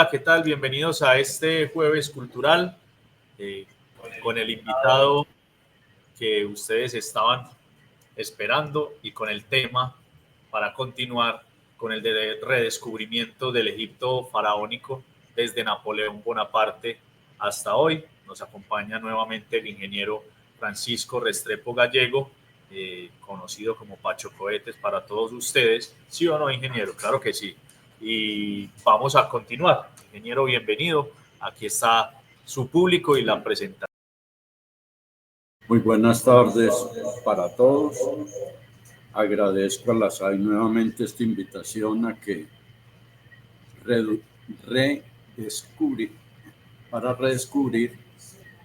Hola, ¿qué tal? Bienvenidos a este jueves cultural con el invitado que ustedes estaban esperando y con el tema para continuar con el de redescubrimiento del Egipto faraónico desde Napoleón Bonaparte hasta hoy. Nos acompaña nuevamente el ingeniero Francisco Restrepo Gallego, conocido como Pacho Cohetes para todos ustedes. ¿Sí o no, ingeniero? Claro que sí. Y vamos a continuar. Ingeniero, bienvenido. Aquí está su público y la presentación. Muy buenas tardes para todos. Agradezco a la SAI nuevamente esta invitación a que redescubrir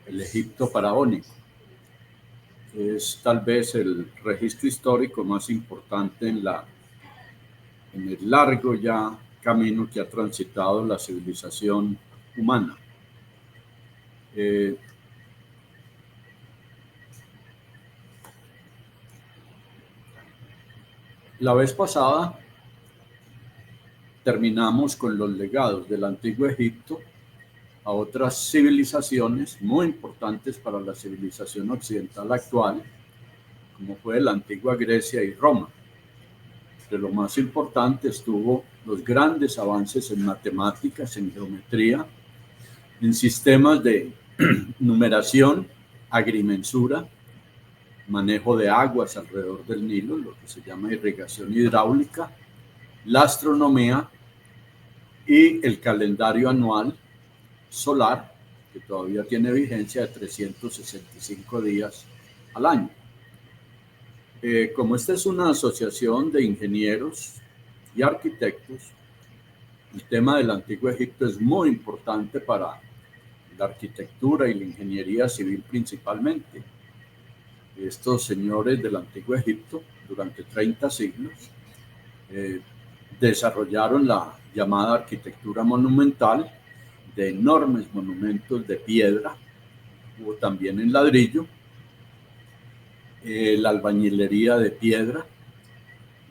el Egipto faraónico. Es tal vez el registro histórico más importante en el largo ya camino que ha transitado la civilización humana. La vez pasada terminamos con los legados del antiguo Egipto a otras civilizaciones muy importantes para la civilización occidental actual, como fue la antigua Grecia y Roma. De lo más importante estuvo los grandes avances en matemáticas, en geometría, en sistemas de numeración, agrimensura, manejo de aguas alrededor del Nilo, lo que se llama irrigación hidráulica, la astronomía y el calendario anual solar, que todavía tiene vigencia de 365 días al año. Como esta es una asociación de ingenieros y arquitectos, el tema del Antiguo Egipto es muy importante para la arquitectura y la ingeniería civil principalmente. Estos señores del Antiguo Egipto, durante 30 siglos, desarrollaron la llamada arquitectura monumental, de enormes monumentos de piedra, o también en ladrillo, la albañilería de piedra,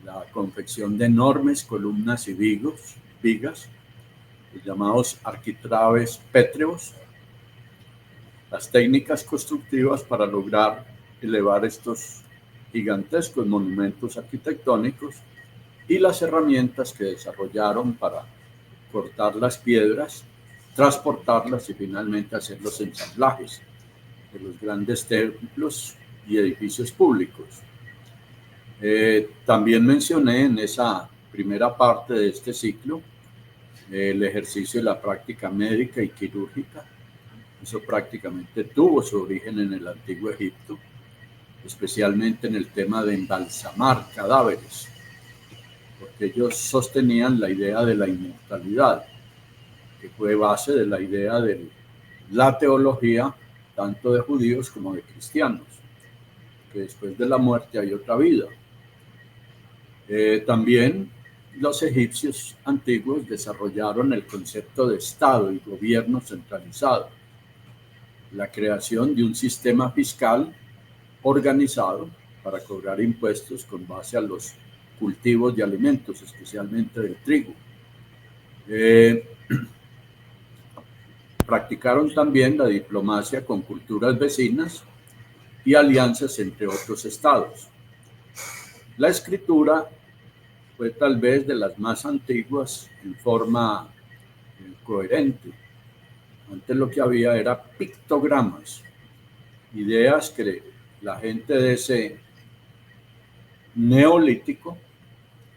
la confección de enormes columnas y vigas, los llamados arquitraves pétreos, las técnicas constructivas para lograr elevar estos gigantescos monumentos arquitectónicos y las herramientas que desarrollaron para cortar las piedras, transportarlas y finalmente hacer los ensamblajes de los grandes templos y edificios públicos. También mencioné en esa primera parte de este ciclo el ejercicio de la práctica médica y quirúrgica. Eso prácticamente tuvo su origen en el Antiguo Egipto, especialmente en el tema de embalsamar cadáveres, porque ellos sostenían la idea de la inmortalidad, que fue base de la idea de la teología tanto de judíos como de cristianos, que después de la muerte hay otra vida. También los egipcios antiguos desarrollaron el concepto de Estado y gobierno centralizado, la creación de un sistema fiscal organizado para cobrar impuestos con base a los cultivos de alimentos, especialmente del trigo. Practicaron también la diplomacia con culturas vecinas y alianzas entre otros estados. La escritura fue tal vez de las más antiguas en forma coherente. Antes lo que había era pictogramas, ideas que la gente de ese neolítico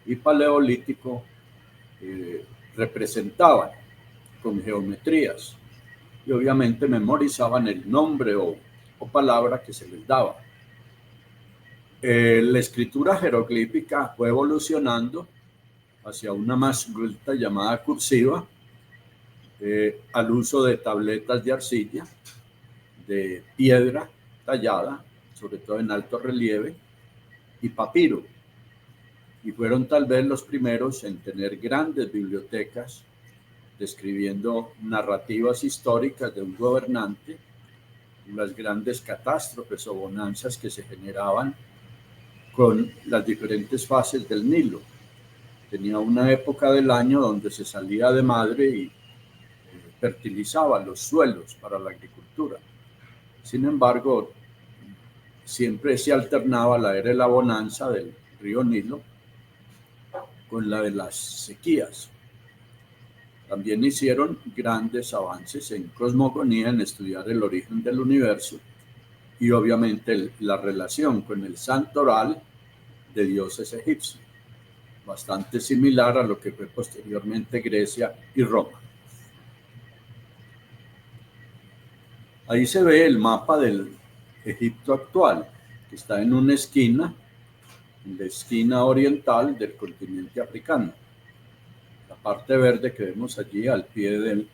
y paleolítico representaban con geometrías y obviamente memorizaban el nombre o palabra que se les daba. La escritura jeroglífica fue evolucionando hacia una más culta llamada cursiva, al uso de tabletas de arcilla, de piedra tallada, sobre todo en alto relieve, y papiro. Y fueron tal vez los primeros en tener grandes bibliotecas describiendo narrativas históricas de un gobernante, las grandes catástrofes o bonanzas que se generaban con las diferentes fases del Nilo. Tenía una época del año donde se salía de madre y fertilizaba los suelos para la agricultura. Sin embargo, siempre se alternaba la era de la bonanza del río Nilo con la de las sequías. También hicieron grandes avances en cosmogonía, en estudiar el origen del universo y obviamente la relación con el santoral de dioses egipcios, bastante similar a lo que fue posteriormente Grecia y Roma. Ahí se ve el mapa del Egipto actual, que está en una esquina, en la esquina oriental del continente africano. La parte verde que vemos allí al pie del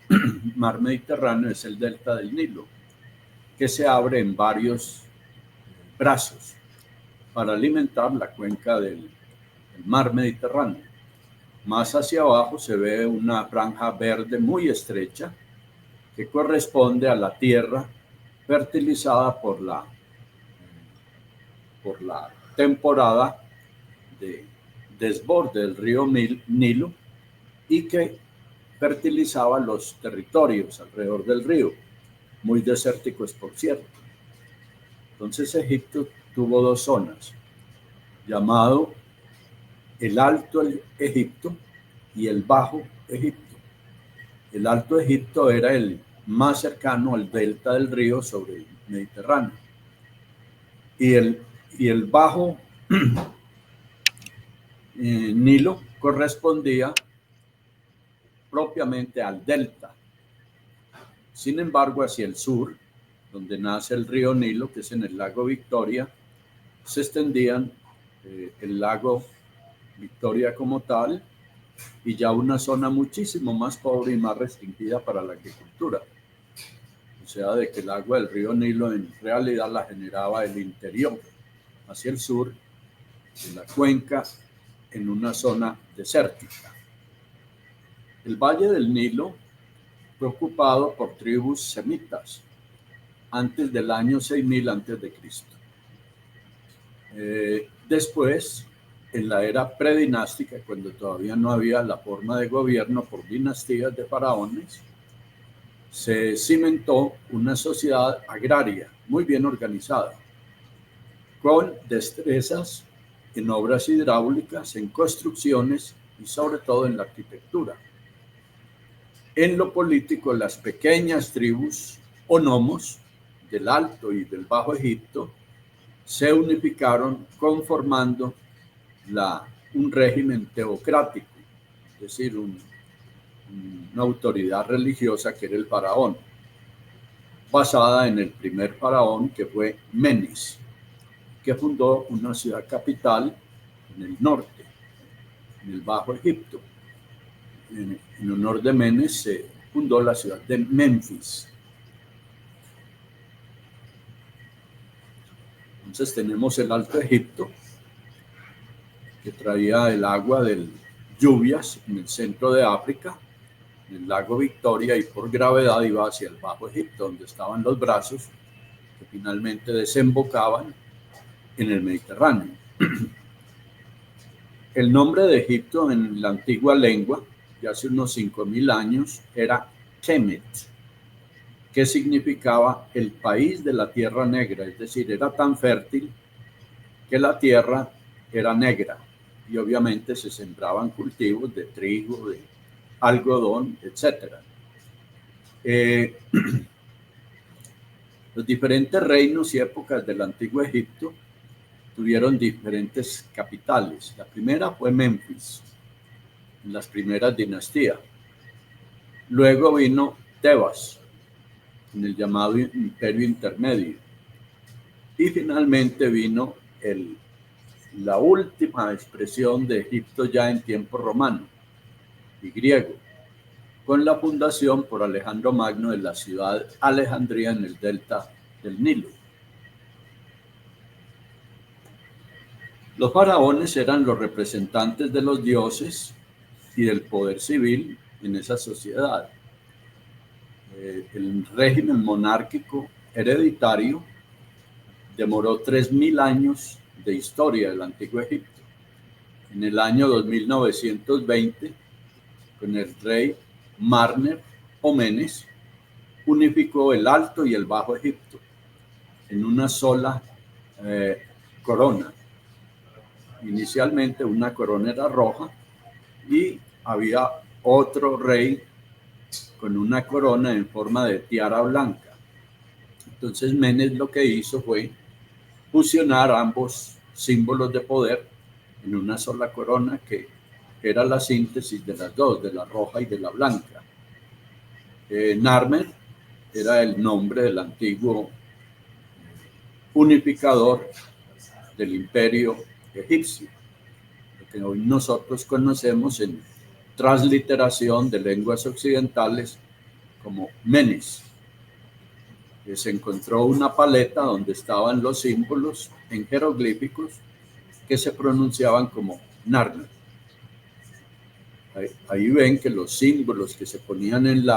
mar Mediterráneo es el delta del Nilo, que se abre en varios brazos para alimentar la cuenca del mar Mediterráneo. Más hacia abajo se ve una franja verde muy estrecha que corresponde a la tierra fertilizada por la temporada de desborde del río Nilo y que fertilizaba los territorios alrededor del río, muy desérticos por cierto. Entonces Egipto tuvo dos zonas, llamado el Alto Egipto y el Bajo Egipto. El Alto Egipto era el más cercano al delta del río sobre el Mediterráneo. Y el Bajo Nilo correspondía propiamente al delta. Sin embargo, hacia el sur, donde nace el río Nilo, que es en el lago Victoria, se extendían el lago Victoria como tal, y ya una zona muchísimo más pobre y más restringida para la agricultura. O sea, de que el agua del río Nilo en realidad la generaba el interior, hacia el sur, de la cuenca, en una zona desértica. El valle del Nilo fue ocupado por tribus semitas antes del año 6000 a.C. Después, en la era predinástica, cuando todavía no había la forma de gobierno por dinastías de faraones, se cimentó una sociedad agraria muy bien organizada, con destrezas en obras hidráulicas, en construcciones y sobre todo en la arquitectura. En lo político, las pequeñas tribus o nomos del Alto y del Bajo Egipto se unificaron conformando un régimen teocrático, es decir, una autoridad religiosa que era el faraón, basada en el primer faraón que fue Menes, que fundó una ciudad capital en el norte, en el Bajo Egipto. En honor de Menes se fundó la ciudad de Memphis. Entonces tenemos el Alto Egipto, que traía el agua de lluvias en el centro de África, en el lago Victoria, y por gravedad iba hacia el Bajo Egipto, donde estaban los brazos que finalmente desembocaban en el Mediterráneo. El nombre de Egipto en la antigua lengua, de hace unos 5000 años, era Kemet, que significaba el país de la tierra negra, es decir, era tan fértil que la tierra era negra y obviamente se sembraban cultivos de trigo, de algodón, etc. Los diferentes reinos y épocas del antiguo Egipto tuvieron diferentes capitales. La primera fue Memphis, en las primeras dinastías. Luego vino Tebas, en el llamado Imperio Intermedio. Y finalmente vino la última expresión de Egipto ya en tiempo romano y griego, con la fundación por Alejandro Magno de la ciudad Alejandría en el delta del Nilo. Los faraones eran los representantes de los dioses y del poder civil en esa sociedad. El régimen monárquico hereditario demoró 3000 años de historia del antiguo Egipto. En el año 2920, con el rey Marner, o Menes, unificó el Alto y el Bajo Egipto en una sola corona. Inicialmente una corona era roja y había otro rey con una corona en forma de tiara blanca. Entonces Menes lo que hizo fue fusionar ambos símbolos de poder en una sola corona que era la síntesis de las dos, de la roja y de la blanca. Narmer era el nombre del antiguo unificador del imperio egipcio, lo que hoy nosotros conocemos en transliteración de lenguas occidentales como Menes. Se encontró una paleta donde estaban los símbolos en jeroglíficos que se pronunciaban como Narmer. Ahí ven que los símbolos que se ponían en el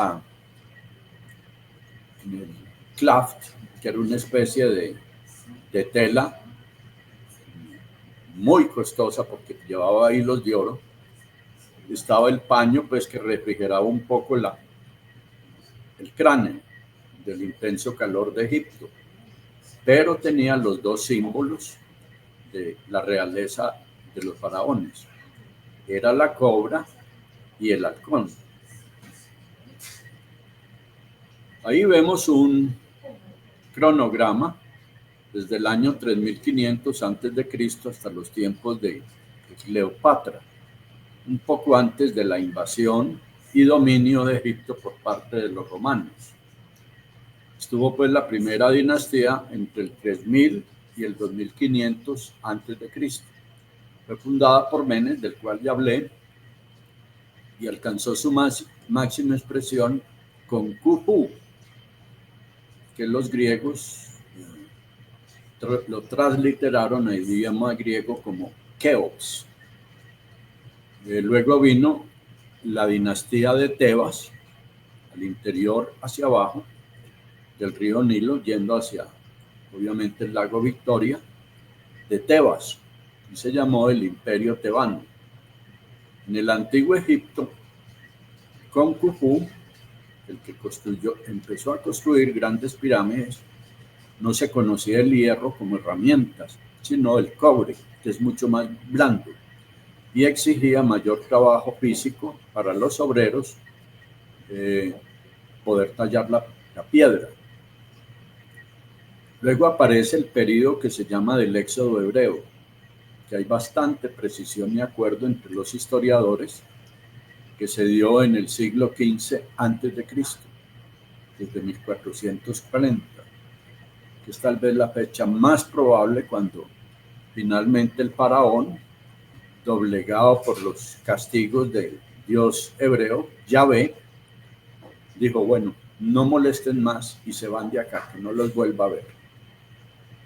claft, que era una especie de tela muy costosa porque llevaba hilos de oro, estaba el paño pues que refrigeraba un poco el cráneo del intenso calor de Egipto, pero tenía los dos símbolos de la realeza de los faraones. Era la cobra y el halcón. Ahí vemos un cronograma desde el año 3500 a.C. hasta los tiempos de Cleopatra, un poco antes de la invasión y dominio de Egipto por parte de los romanos. Estuvo pues la primera dinastía entre el 3000 y el 2500 a.C. Fue fundada por Menes, del cual ya hablé, y alcanzó su máxima expresión con Khufu, que los griegos lo transliteraron al idioma griego como Keops. Luego vino la dinastía de Tebas, al interior hacia abajo del río Nilo, yendo hacia, obviamente, el lago Victoria, de Tebas, y se llamó el Imperio Tebano. En el antiguo Egipto, con Khufu, el que empezó a construir grandes pirámides, no se conocía el hierro como herramientas, sino el cobre, que es mucho más blando y exigía mayor trabajo físico para los obreros poder tallar la piedra. Luego aparece el periodo que se llama del Éxodo hebreo, que hay bastante precisión y acuerdo entre los historiadores, que se dio en el siglo XV a.C., desde 1440, que es tal vez la fecha más probable cuando finalmente el faraón, doblegado por los castigos del dios hebreo, Yahvé, dijo, bueno, no molesten más y se van de acá, que no los vuelva a ver.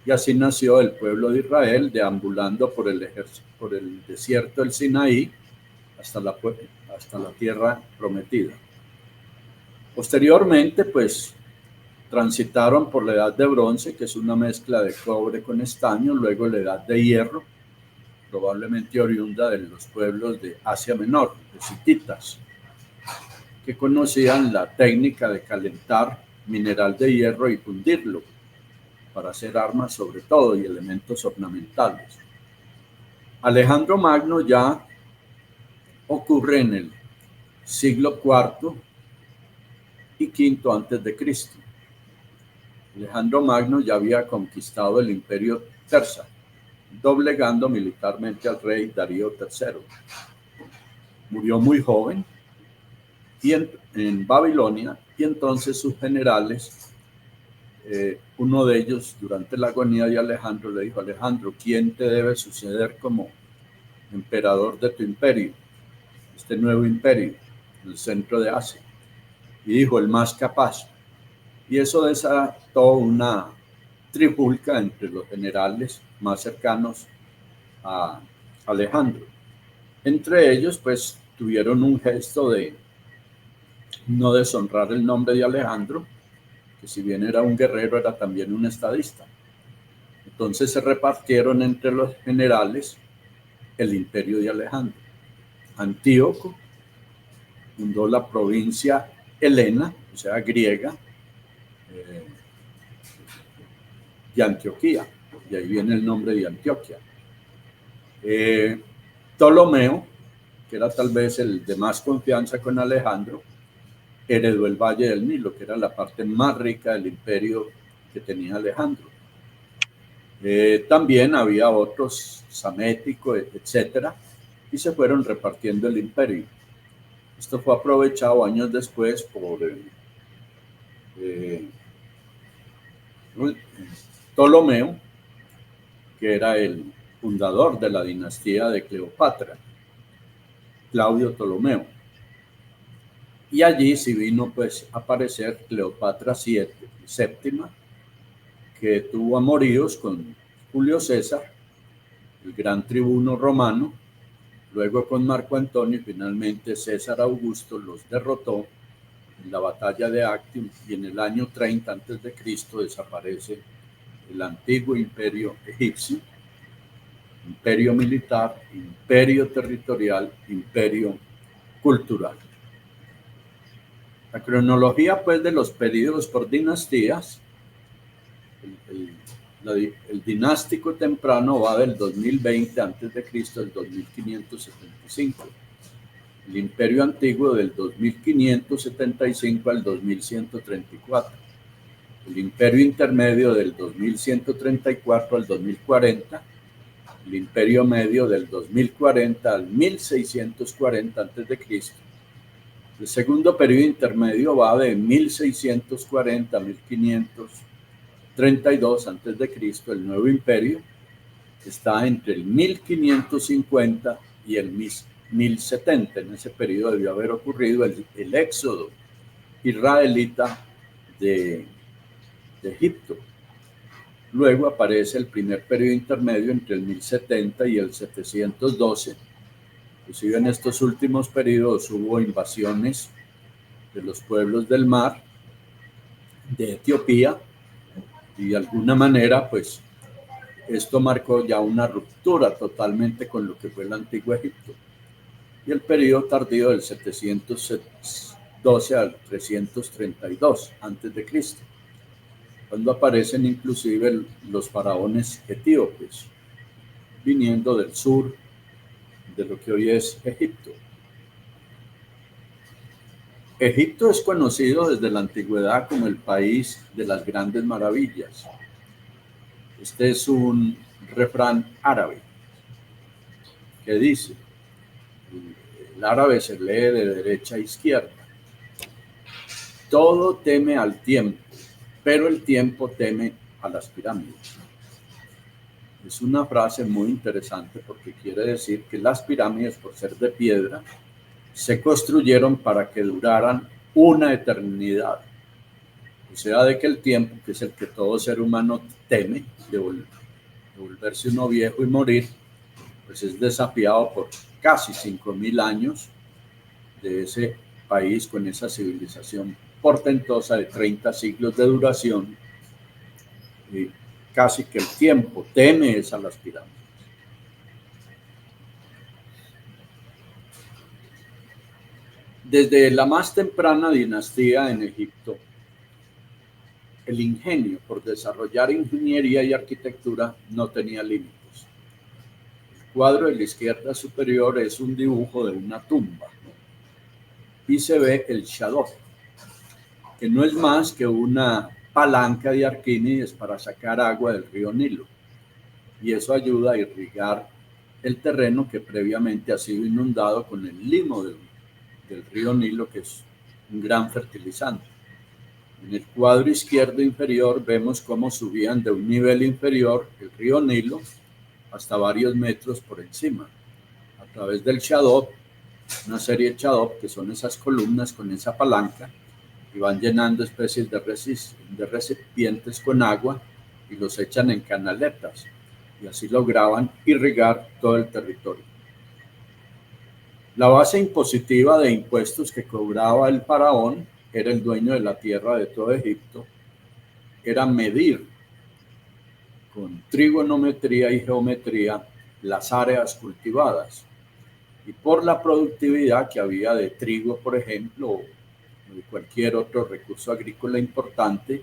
Y así nació el pueblo de Israel, deambulando por el desierto del Sinaí hasta la tierra prometida. Posteriormente, pues, transitaron por la edad de bronce, que es una mezcla de cobre con estaño, luego la edad de hierro, probablemente oriunda de los pueblos de Asia Menor, los hititas, que conocían la técnica de calentar mineral de hierro y fundirlo para hacer armas sobre todo y elementos ornamentales. Alejandro Magno ya ocurre en el siglo IV y V antes de Cristo. Alejandro Magno ya había conquistado el imperio persa, doblegando militarmente al rey Darío III. Murió muy joven y en Babilonia, y entonces sus generales, uno de ellos durante la agonía de Alejandro le dijo, Alejandro, ¿quién te debe suceder como emperador de tu imperio, este nuevo imperio, en el centro de Asia? Y dijo, el más capaz. Y eso desató una trifulca entre los generales más cercanos a Alejandro. Entre ellos, pues, tuvieron un gesto de no deshonrar el nombre de Alejandro, que si bien era un guerrero, era también un estadista. Entonces se repartieron entre los generales el imperio de Alejandro. Antíoco fundó la provincia helena, o sea, griega, de Antioquía, y ahí viene el nombre de Antioquia. Ptolomeo, que era tal vez el de más confianza con Alejandro, heredó el Valle del Nilo, que era la parte más rica del imperio que tenía Alejandro. También había otros, Samético, etcétera, y se fueron repartiendo el imperio. Esto fue aprovechado años después por Ptolomeo, que era el fundador de la dinastía de Cleopatra, Claudio Ptolomeo. Y allí sí vino pues a aparecer Cleopatra VII, que tuvo amoríos con Julio César, el gran tribuno romano, luego con Marco Antonio, y finalmente César Augusto los derrotó en la batalla de Actium, y en el año 30 a.C. desaparece el antiguo imperio egipcio, imperio militar, imperio territorial, imperio cultural. La cronología pues de los periodos por dinastías, el dinástico temprano va del 2020 a.C. al 2575. El imperio antiguo del 2575 al 2134. El imperio intermedio del 2134 al 2040. El imperio medio del 2040 al 1640 a.C. El segundo periodo intermedio va de 1640 a 1532 a.C. El nuevo imperio está entre el 1550 y el 1070. En ese periodo debió haber ocurrido el éxodo israelita de Egipto. Luego aparece el primer periodo intermedio entre el 1070 y el 712. Inclusive en estos últimos periodos hubo invasiones de los pueblos del mar, de Etiopía, y de alguna manera pues esto marcó ya una ruptura totalmente con lo que fue el antiguo Egipto. Y el periodo tardío del 712 al 332 a.C., cuando aparecen inclusive los faraones etíopes, viniendo del sur de lo que hoy es Egipto. Egipto es conocido desde la antigüedad como el país de las grandes maravillas. Este es un refrán árabe que dice, el árabe se lee de derecha a izquierda: todo teme al tiempo, pero el tiempo teme a las pirámides. Es una frase muy interesante porque quiere decir que las pirámides, por ser de piedra, se construyeron para que duraran una eternidad. O sea, de que el tiempo, que es el que todo ser humano teme, de volverse uno viejo y morir, pues es desafiado por casi 5.000 años de ese país con esa civilización portentosa de 30 siglos de duración. Y casi que el tiempo teme es a las pirámides. Desde la más temprana dinastía en Egipto, el ingenio por desarrollar ingeniería y arquitectura no tenía límites. El cuadro de la izquierda superior es un dibujo de una tumba y se ve el Shadop, que no es más que una palanca de Arquímedes para sacar agua del río Nilo, y eso ayuda a irrigar el terreno que previamente ha sido inundado con el limo del río Nilo, que es un gran fertilizante. En el cuadro izquierdo inferior vemos cómo subían de un nivel inferior el río Nilo hasta varios metros por encima, a través del Shadop, una serie de Shadop, que son esas columnas con esa palanca, y van llenando especies de recipientes con agua y los echan en canaletas, y así lograban irrigar todo el territorio. La base impositiva de impuestos que cobraba el faraón, era el dueño de la tierra de todo Egipto, era medir con trigonometría y geometría las áreas cultivadas, y por la productividad que había de trigo, por ejemplo, o de cualquier otro recurso agrícola importante,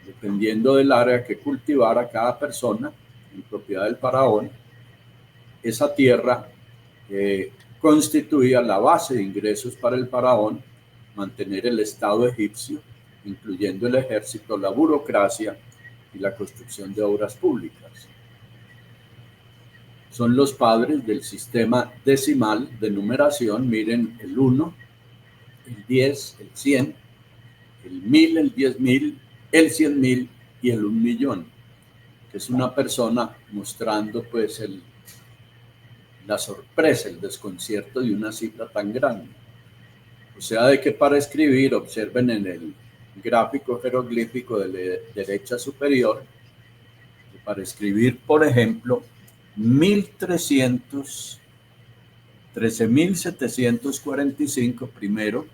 dependiendo del área que cultivara cada persona en propiedad del faraón. Esa tierra constituía la base de ingresos para el faraón, mantener el Estado egipcio, incluyendo el ejército, la burocracia y la construcción de obras públicas. Son los padres del sistema decimal de numeración. Miren, el 1, el 10, el 100, el 1000, el 10.000, el 100.000 y el 1.000.000, que es una persona mostrando pues la sorpresa, el desconcierto de una cifra tan grande. O sea, de que para escribir, observen en el gráfico jeroglífico de la derecha superior, que para escribir, por ejemplo, 13.745, primero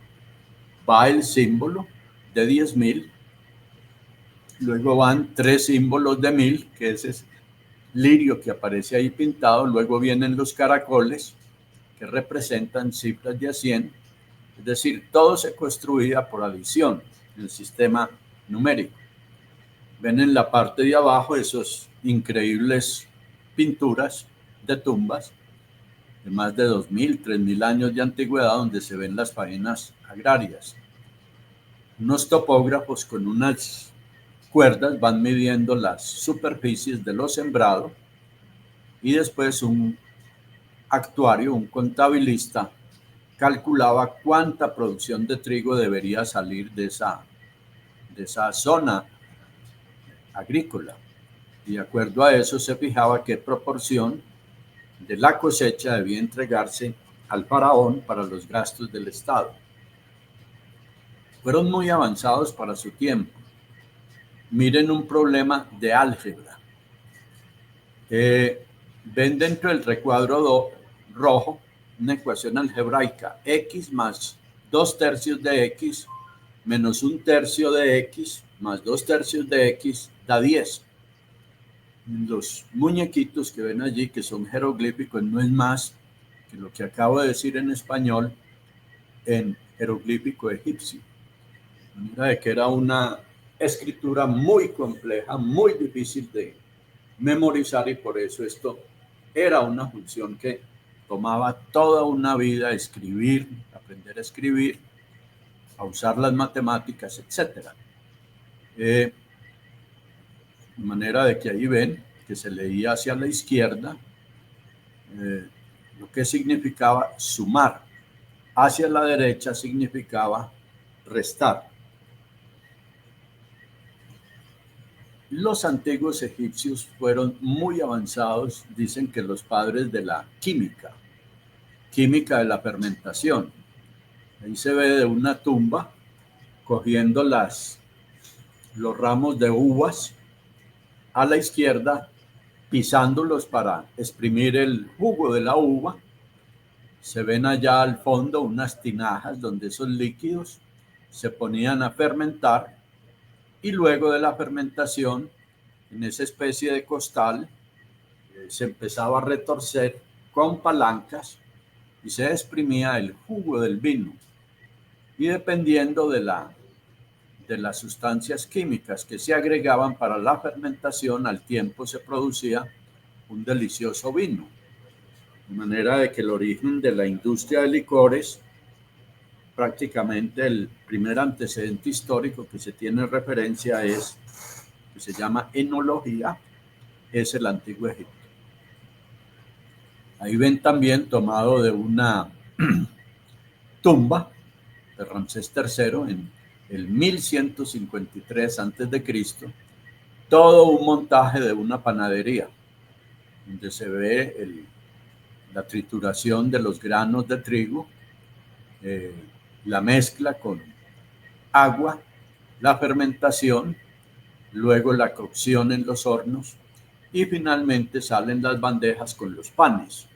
va el símbolo de 10.000, luego van 3 símbolos de 1.000, que ese es lirio que aparece ahí pintado, luego vienen los caracoles que representan cifras de a 100, es decir, todo se construía por adición en el sistema numérico. Ven en la parte de abajo esos increíbles pinturas de tumbas de más de 2.000, 3.000 años de antigüedad, donde se ven las faenas agrarias. Unos topógrafos con unas cuerdas van midiendo las superficies de lo sembrado, y después un actuario, un contabilista, calculaba cuánta producción de trigo debería salir de esa zona agrícola. Y de acuerdo a eso se fijaba qué proporción de la cosecha debía entregarse al faraón para los gastos del Estado. Fueron muy avanzados para su tiempo. Miren un problema de álgebra. Ven dentro del recuadro rojo una ecuación algebraica: x más 2/3 de x menos 1/3 de x más 2/3 de x da 10. Los muñequitos que ven allí, que son jeroglíficos, no es más que lo que acabo de decir en español en jeroglífico egipcio. De manera de que era una escritura muy compleja, muy difícil de memorizar, y por eso esto era una función que tomaba toda una vida: escribir, aprender a escribir, a usar las matemáticas, etc. De manera de que ahí ven que se leía hacia la izquierda lo que significaba sumar, hacia la derecha significaba restar. Los antiguos egipcios fueron muy avanzados, dicen que los padres de la química de la fermentación. Ahí se ve de una tumba cogiendo los ramos de uvas a la izquierda, pisándolos para exprimir el jugo de la uva. Se ven allá al fondo unas tinajas donde esos líquidos se ponían a fermentar, y luego de la fermentación, en esa especie de costal, se empezaba a retorcer con palancas y se exprimía el jugo del vino. Y dependiendo de las sustancias químicas que se agregaban para la fermentación, al tiempo se producía un delicioso vino. De manera de que el origen de la industria de licores, prácticamente el primer antecedente histórico que se tiene referencia que se llama enología, es el Antiguo Egipto. Ahí ven también, tomado de una tumba de Ramsés III en el 1153 a.C., todo un montaje de una panadería, donde se ve la trituración de los granos de trigo, la mezcla con agua, la fermentación, luego la cocción en los hornos, y finalmente salen las bandejas con los panes.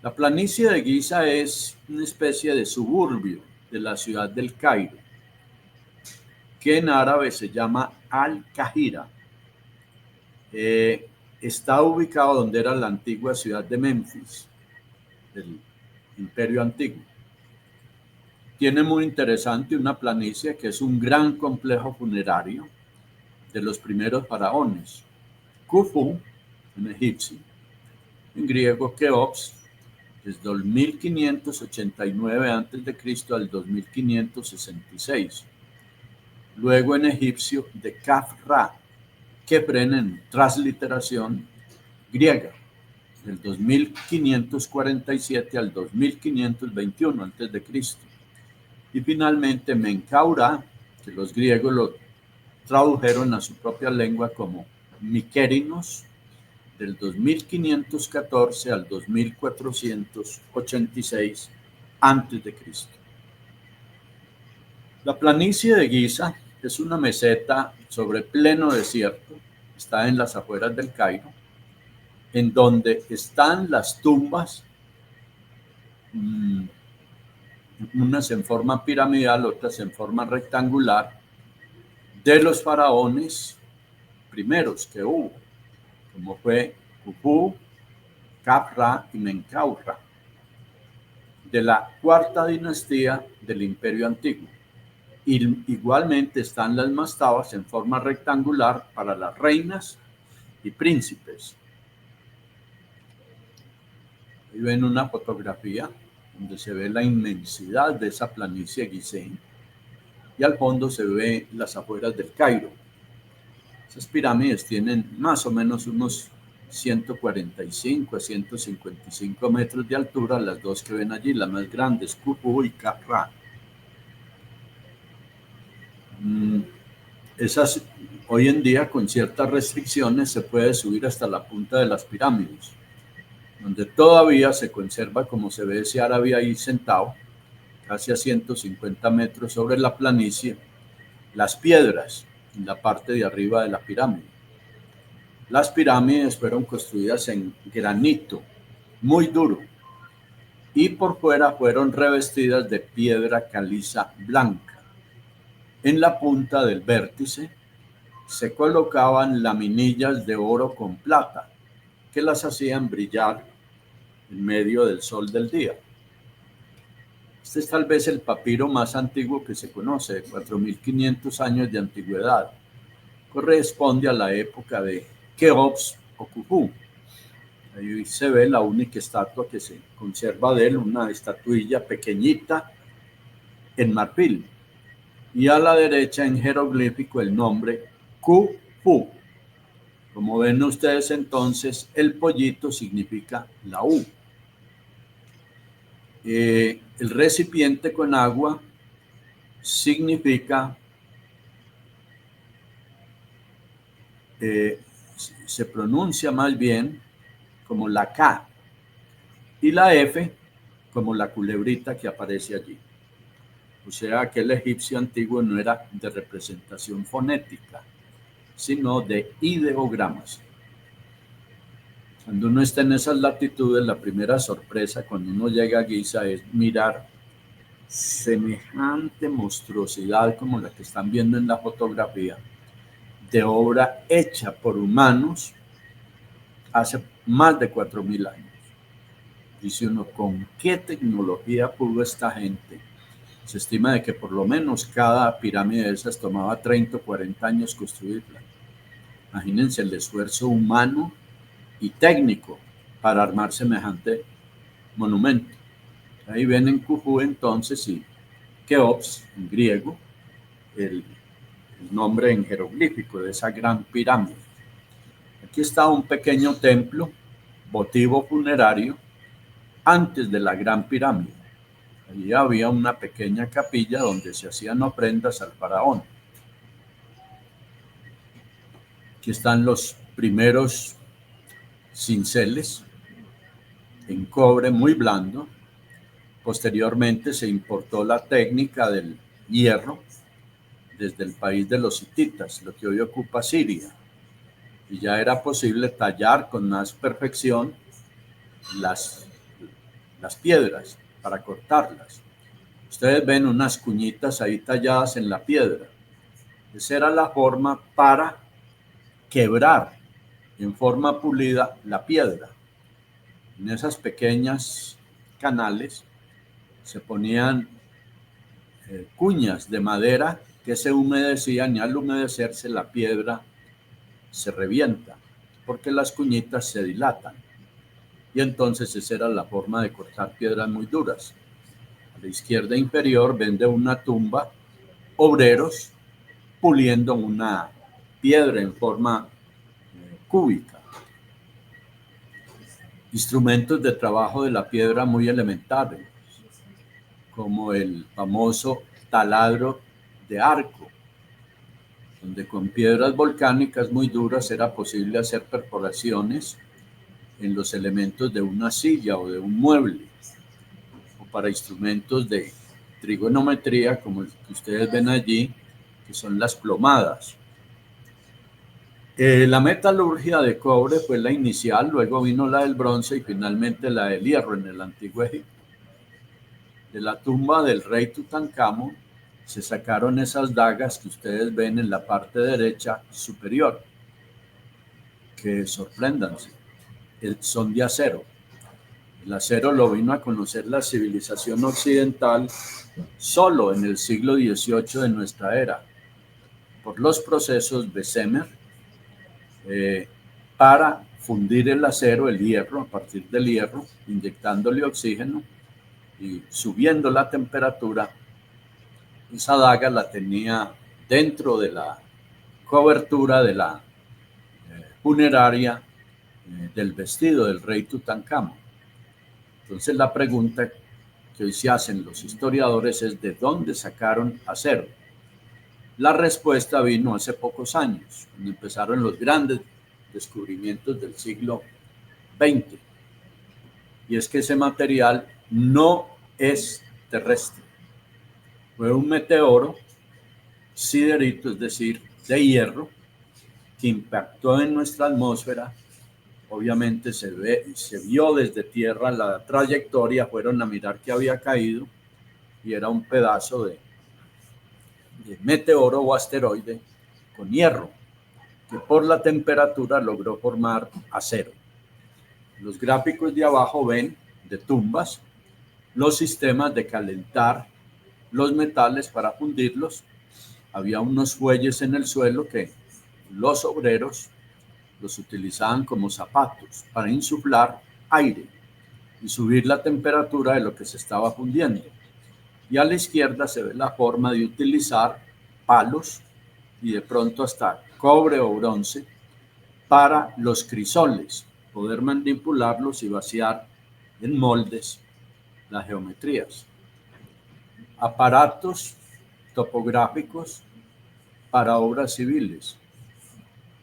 La planicie de Giza es una especie de suburbio de la ciudad del Cairo, que en árabe se llama Al-Kahira. Está ubicado donde era la antigua ciudad de Memphis, del Imperio Antiguo. tiene muy interesante una planicie que es un gran complejo funerario de los primeros faraones. Khufu, en egipcio, en griego Keops, desde el 1589 a.C. al 2566. Luego en egipcio de Khafra, Khephren en transliteración griega, del 2547 al 2521 a.C. Y finalmente Menkaura, que los griegos lo tradujeron a su propia lengua como Mykerinos, del 2514 al 2486 a.C. La planicie de Giza es una meseta sobre pleno desierto, está en las afueras del Cairo, en donde están las tumbas, unas en forma piramidal, otras en forma rectangular, de los faraones primeros que hubo, como fue Khufu, Khafra y Menkaura, de la cuarta dinastía del Imperio Antiguo. Y igualmente están las mastabas en forma rectangular para las reinas y príncipes. Ahí ven una fotografía donde se ve la inmensidad de esa planicie Gizeh y al fondo se ve las afueras del Cairo. Esas pirámides tienen más o menos unos 145 a 155 metros de altura, las dos que ven allí, las más grandes, Khufu y Khafra. Esas, hoy en día, con ciertas restricciones, se puede subir hasta la punta de las pirámides, donde todavía se conserva, como se ve ese árabe ahí sentado, casi a 150 metros sobre la planicie, las piedras en la parte de arriba de la pirámide. Las pirámides fueron construidas en granito, muy duro, y por fuera fueron revestidas de piedra caliza blanca. En la punta del vértice se colocaban laminillas de oro con plata, que las hacían brillar en medio del sol del día. Este es tal vez el papiro más antiguo que se conoce, de 4.500 años de antigüedad. Corresponde a la época de Keops o Khufu. Ahí se ve la única estatua que se conserva de él, una estatuilla pequeñita en marfil. Y a la derecha en jeroglífico el nombre Khufu. Como ven ustedes entonces, el pollito significa la U. El recipiente con agua significa, se pronuncia más bien como la K y la F como la culebrita que aparece allí. O sea que el egipcio antiguo no era de representación fonética, sino de ideogramas. Cuando uno está en esas latitudes, la primera sorpresa cuando uno llega a Giza es mirar semejante monstruosidad como la que están viendo en la fotografía, de obra hecha por humanos hace más de 4.000 años. Dice uno, ¿con qué tecnología pudo esta gente? Se estima de que por lo menos cada pirámide de esas tomaba 30 o 40 años construirla. Imagínense el esfuerzo humano y técnico para armar semejante monumento. Ahí ven en Khufu entonces y Keops en griego, el nombre en jeroglífico de esa gran pirámide. Aquí está un pequeño templo, votivo funerario, antes de la gran pirámide. Allí había una pequeña capilla donde se hacían ofrendas al faraón. Aquí están los primeros cinceles en cobre muy blando. Posteriormente se importó la técnica del hierro desde el país de los hititas, lo que hoy ocupa Siria. Y ya era posible tallar con más perfección las piedras para cortarlas. Ustedes ven unas cuñitas ahí talladas en la piedra. Esa era la forma para quebrar en forma pulida la piedra. En esas pequeñas canales se ponían cuñas de madera que se humedecían, y al humedecerse la piedra se revienta porque las cuñitas se dilatan, y entonces esa era la forma de cortar piedras muy duras. A la izquierda inferior ven de una tumba obreros puliendo una piedra en forma cúbica. Instrumentos de trabajo de la piedra muy elementales, como el famoso taladro de arco, donde con piedras volcánicas muy duras era posible hacer perforaciones en los elementos de una silla o de un mueble, o para instrumentos de trigonometría, como el que ustedes ven allí, que son las plomadas. La metalurgia de cobre fue la inicial, luego vino la del bronce y finalmente la del hierro en el Antiguo Egipto. De la tumba del rey Tutankamón se sacaron esas dagas que ustedes ven en la parte derecha superior, que sorpréndanse, son de acero. El acero lo vino a conocer la civilización occidental solo en el siglo XVIII de nuestra era, por los procesos Bessemer, para fundir el acero, el hierro, a partir del hierro, inyectándole oxígeno y subiendo la temperatura. Esa daga la tenía dentro de la cobertura de la funeraria del vestido del rey Tutankamón. Entonces la pregunta que hoy se hacen los historiadores es: ¿de dónde sacaron acero? La respuesta vino hace pocos años, cuando empezaron los grandes descubrimientos del siglo XX. Y es que ese material no es terrestre. Fue un meteoro siderito, es decir, de hierro, que impactó en nuestra atmósfera. Obviamente se vio desde tierra la trayectoria, fueron a mirar que había caído y era un pedazo de meteoro o asteroide con hierro, que por la temperatura logró formar acero. Los gráficos de abajo ven de tumbas los sistemas de calentar los metales para fundirlos. Había unos fuelles en el suelo que los obreros los utilizaban como zapatos para insuflar aire y subir la temperatura de lo que se estaba fundiendo. Y a la izquierda se ve la forma de utilizar palos y de pronto hasta cobre o bronce para los crisoles, poder manipularlos y vaciar en moldes las geometrías. Aparatos topográficos para obras civiles.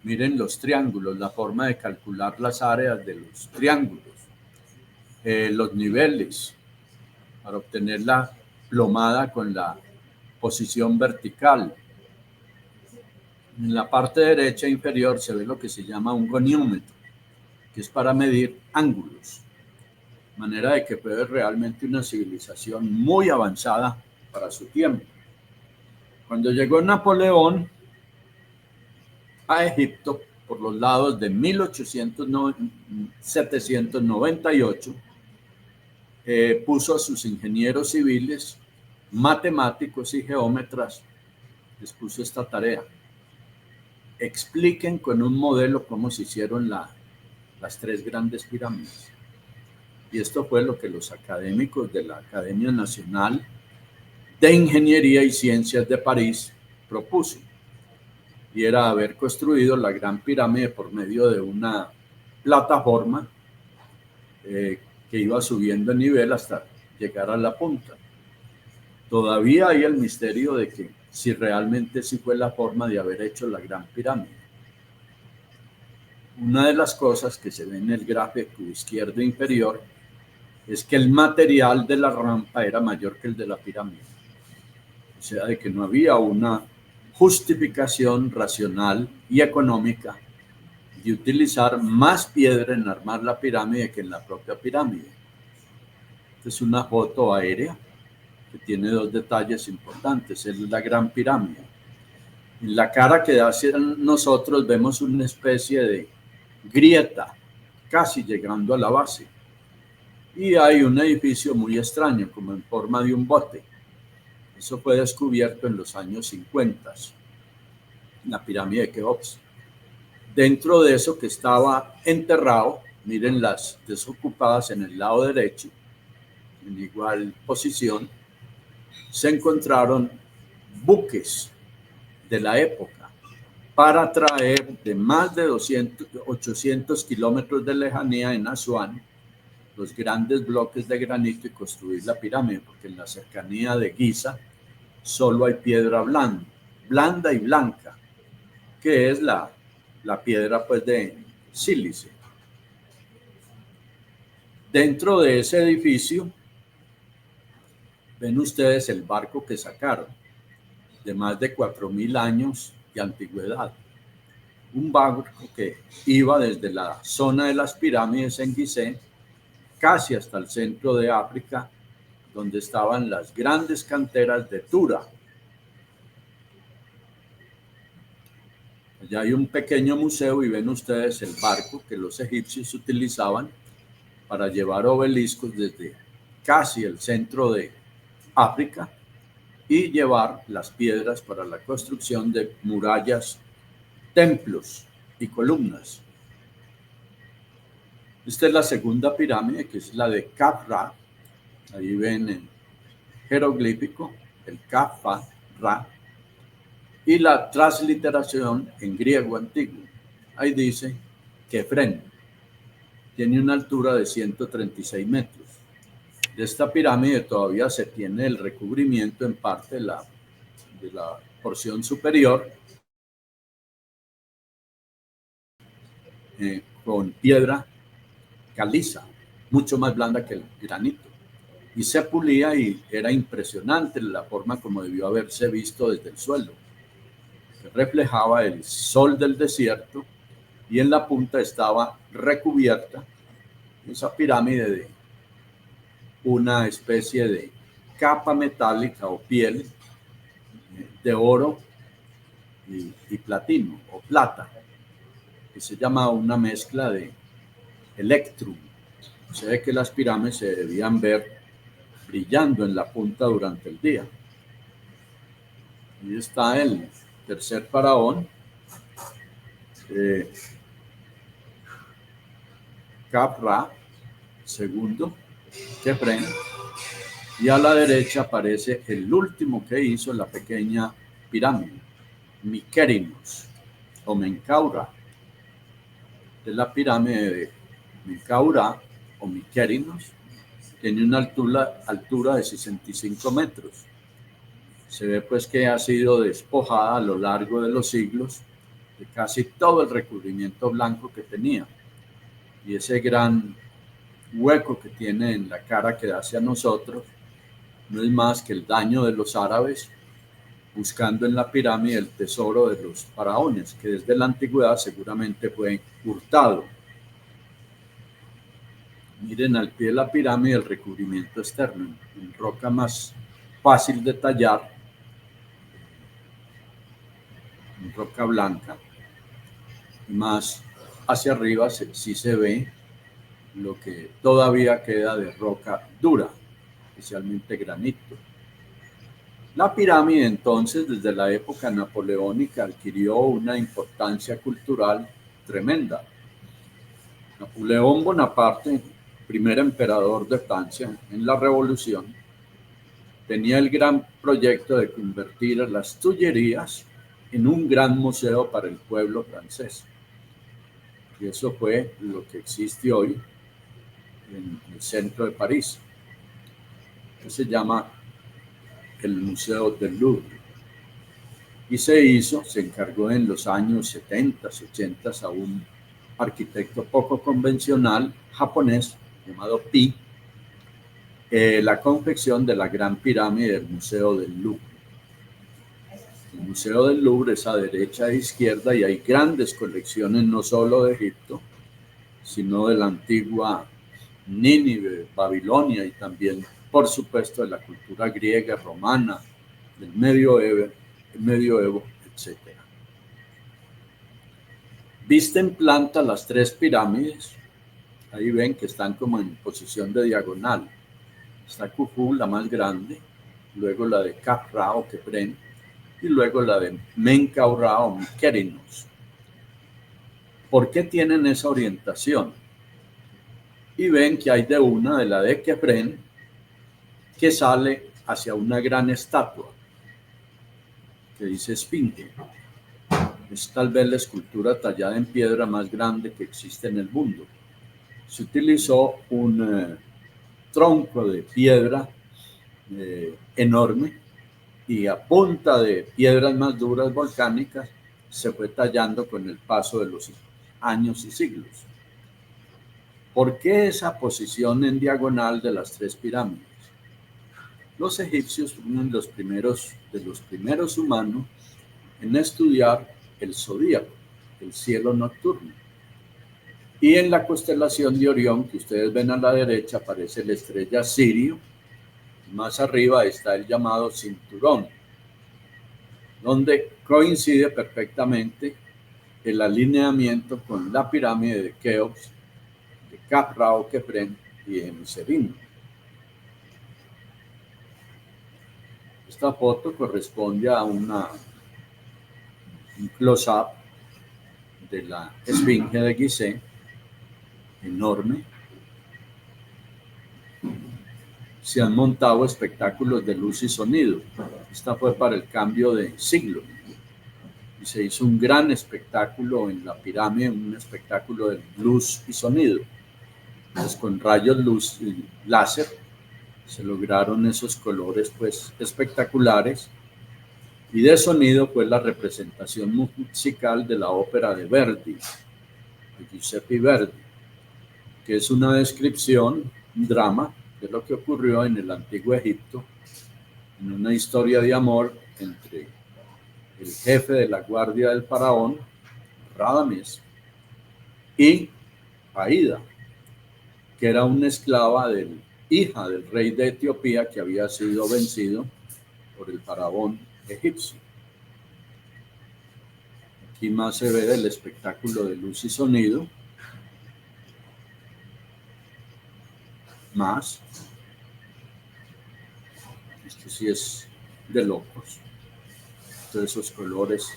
Miren los triángulos, la forma de calcular las áreas de los triángulos, los niveles para obtener la plomada con la posición vertical. En la parte derecha inferior se ve lo que se llama un goniómetro, que es para medir ángulos, de manera de que fue realmente una civilización muy avanzada para su tiempo. Cuando llegó Napoleón a Egipto por los lados de 1798, puso a sus ingenieros civiles, matemáticos y geómetras, les puso esta tarea: expliquen con un modelo cómo se hicieron las tres grandes pirámides. Y esto fue lo que los académicos de la Academia Nacional de Ingeniería y Ciencias de París propuso, y era haber construido la Gran Pirámide por medio de una plataforma que iba subiendo el nivel hasta llegar a la punta. Todavía hay el misterio de que si realmente sí fue la forma de haber hecho la Gran Pirámide. Una de las cosas que se ve en el gráfico izquierdo inferior es que el material de la rampa era mayor que el de la pirámide. O sea, de que no había una justificación racional y económica de utilizar más piedra en armar la pirámide que en la propia pirámide. Esta es una foto aérea que tiene dos detalles importantes. Es la Gran Pirámide. En la cara que da hacia nosotros vemos una especie de grieta, casi llegando a la base. Y hay un edificio muy extraño, como en forma de un bote. Eso fue descubierto en los años 50, la pirámide de Keops. Dentro de eso que estaba enterrado, miren las desocupadas en el lado derecho, en igual posición, se encontraron buques de la época para traer de más de 800 kilómetros de lejanía en Asuán los grandes bloques de granito y construir la pirámide, porque en la cercanía de Giza solo hay piedra blanda y blanca, que es la piedra pues de sílice. Dentro de ese edificio ven ustedes el barco que sacaron, de más de 4.000 años de antigüedad. Un barco que iba desde la zona de las pirámides en Gizeh casi hasta el centro de África, donde estaban las grandes canteras de Tura. Allá hay un pequeño museo y ven ustedes el barco que los egipcios utilizaban para llevar obeliscos desde casi el centro de África y llevar las piedras para la construcción de murallas, templos y columnas. Esta es la segunda pirámide, que es la de Khafra. Ahí ven en jeroglífico el Khafra y la transliteración en griego antiguo. Ahí dice Kefren. Tiene una altura de 136 metros. De esta pirámide todavía se tiene el recubrimiento en parte de la porción superior con piedra caliza, mucho más blanda que el granito. Y se pulía y era impresionante la forma como debió haberse visto desde el suelo. Se reflejaba el sol del desierto y en la punta estaba recubierta esa pirámide de una especie de capa metálica o piel de oro y platino o plata, que se llama una mezcla de electrum. Se ve que las pirámides se debían ver brillando en la punta durante el día. Ahí está el tercer faraón, Khafra, segundo, Kefren, y a la derecha aparece el último que hizo la pequeña pirámide, Mykerinos o Menkaura. De la pirámide de Menkaura o Mykerinos tiene una altura de 65 metros. Se ve pues que ha sido despojada a lo largo de los siglos de casi todo el recubrimiento blanco que tenía. Y ese gran hueco que tiene en la cara que da hacia nosotros no es más que el daño de los árabes buscando en la pirámide el tesoro de los faraones, que desde la antigüedad seguramente fue hurtado. Miren al pie de la pirámide el recubrimiento externo, en roca más fácil de tallar, en roca blanca, y más hacia arriba sí se ve lo que todavía queda de roca dura, especialmente granito. La pirámide entonces, desde la época napoleónica, adquirió una importancia cultural tremenda. Napoleón Bonaparte, primer emperador de Francia en la Revolución, tenía el gran proyecto de convertir las Tullerías en un gran museo para el pueblo francés. Y eso fue lo que existe hoy en el centro de París, que se llama el Museo del Louvre. Y se encargó en los años 70, 80 a un arquitecto poco convencional japonés llamado Pi, la confección de la gran pirámide del Museo del Louvre. El Museo del Louvre es a derecha e izquierda y hay grandes colecciones no solo de Egipto, sino de la antigua Nínive, Babilonia y también, por supuesto, de la cultura griega, romana, del medioevo, etc. Vista en planta las tres pirámides, ahí ven que están como en posición de diagonal. Está Khufu, la más grande, luego la de Khafra o Khephren y luego la de Menkaura o Mykerinos. ¿Por qué tienen esa orientación? Y ven que hay de una, de la de Khephren, que sale hacia una gran estatua que dice Esfinge. Es tal vez la escultura tallada en piedra más grande que existe en el mundo. Se utilizó un tronco de piedra enorme y a punta de piedras más duras volcánicas se fue tallando con el paso de los años y siglos. ¿Por qué esa posición en diagonal de las tres pirámides? Los egipcios fueron los primeros humanos en estudiar el zodíaco, el cielo nocturno. Y en la constelación de Orión, que ustedes ven a la derecha, aparece la estrella Sirio. Más arriba está el llamado cinturón, donde coincide perfectamente el alineamiento con la pirámide de Keops, de Khafra o Khephren y de Miserino. Esta foto corresponde a un close-up de la Esfinge de Gizeh, enorme. Se han montado espectáculos de luz y sonido. Esta fue para el cambio de siglo. Y se hizo un gran espectáculo en la pirámide, un espectáculo de luz y sonido. Pues con rayos luz y láser se lograron esos colores pues espectaculares. Y de sonido fue la representación musical de la ópera de Verdi, de Giuseppe Verdi, que es una descripción, un drama de lo que ocurrió en el antiguo Egipto, en una historia de amor entre el jefe de la guardia del faraón, Radames, y Aida, que era una esclava hija del rey de Etiopía que había sido vencido por el faraón egipcio. Aquí más se ve el espectáculo de luz y sonido. Más. Esto sí es de locos. Todos esos colores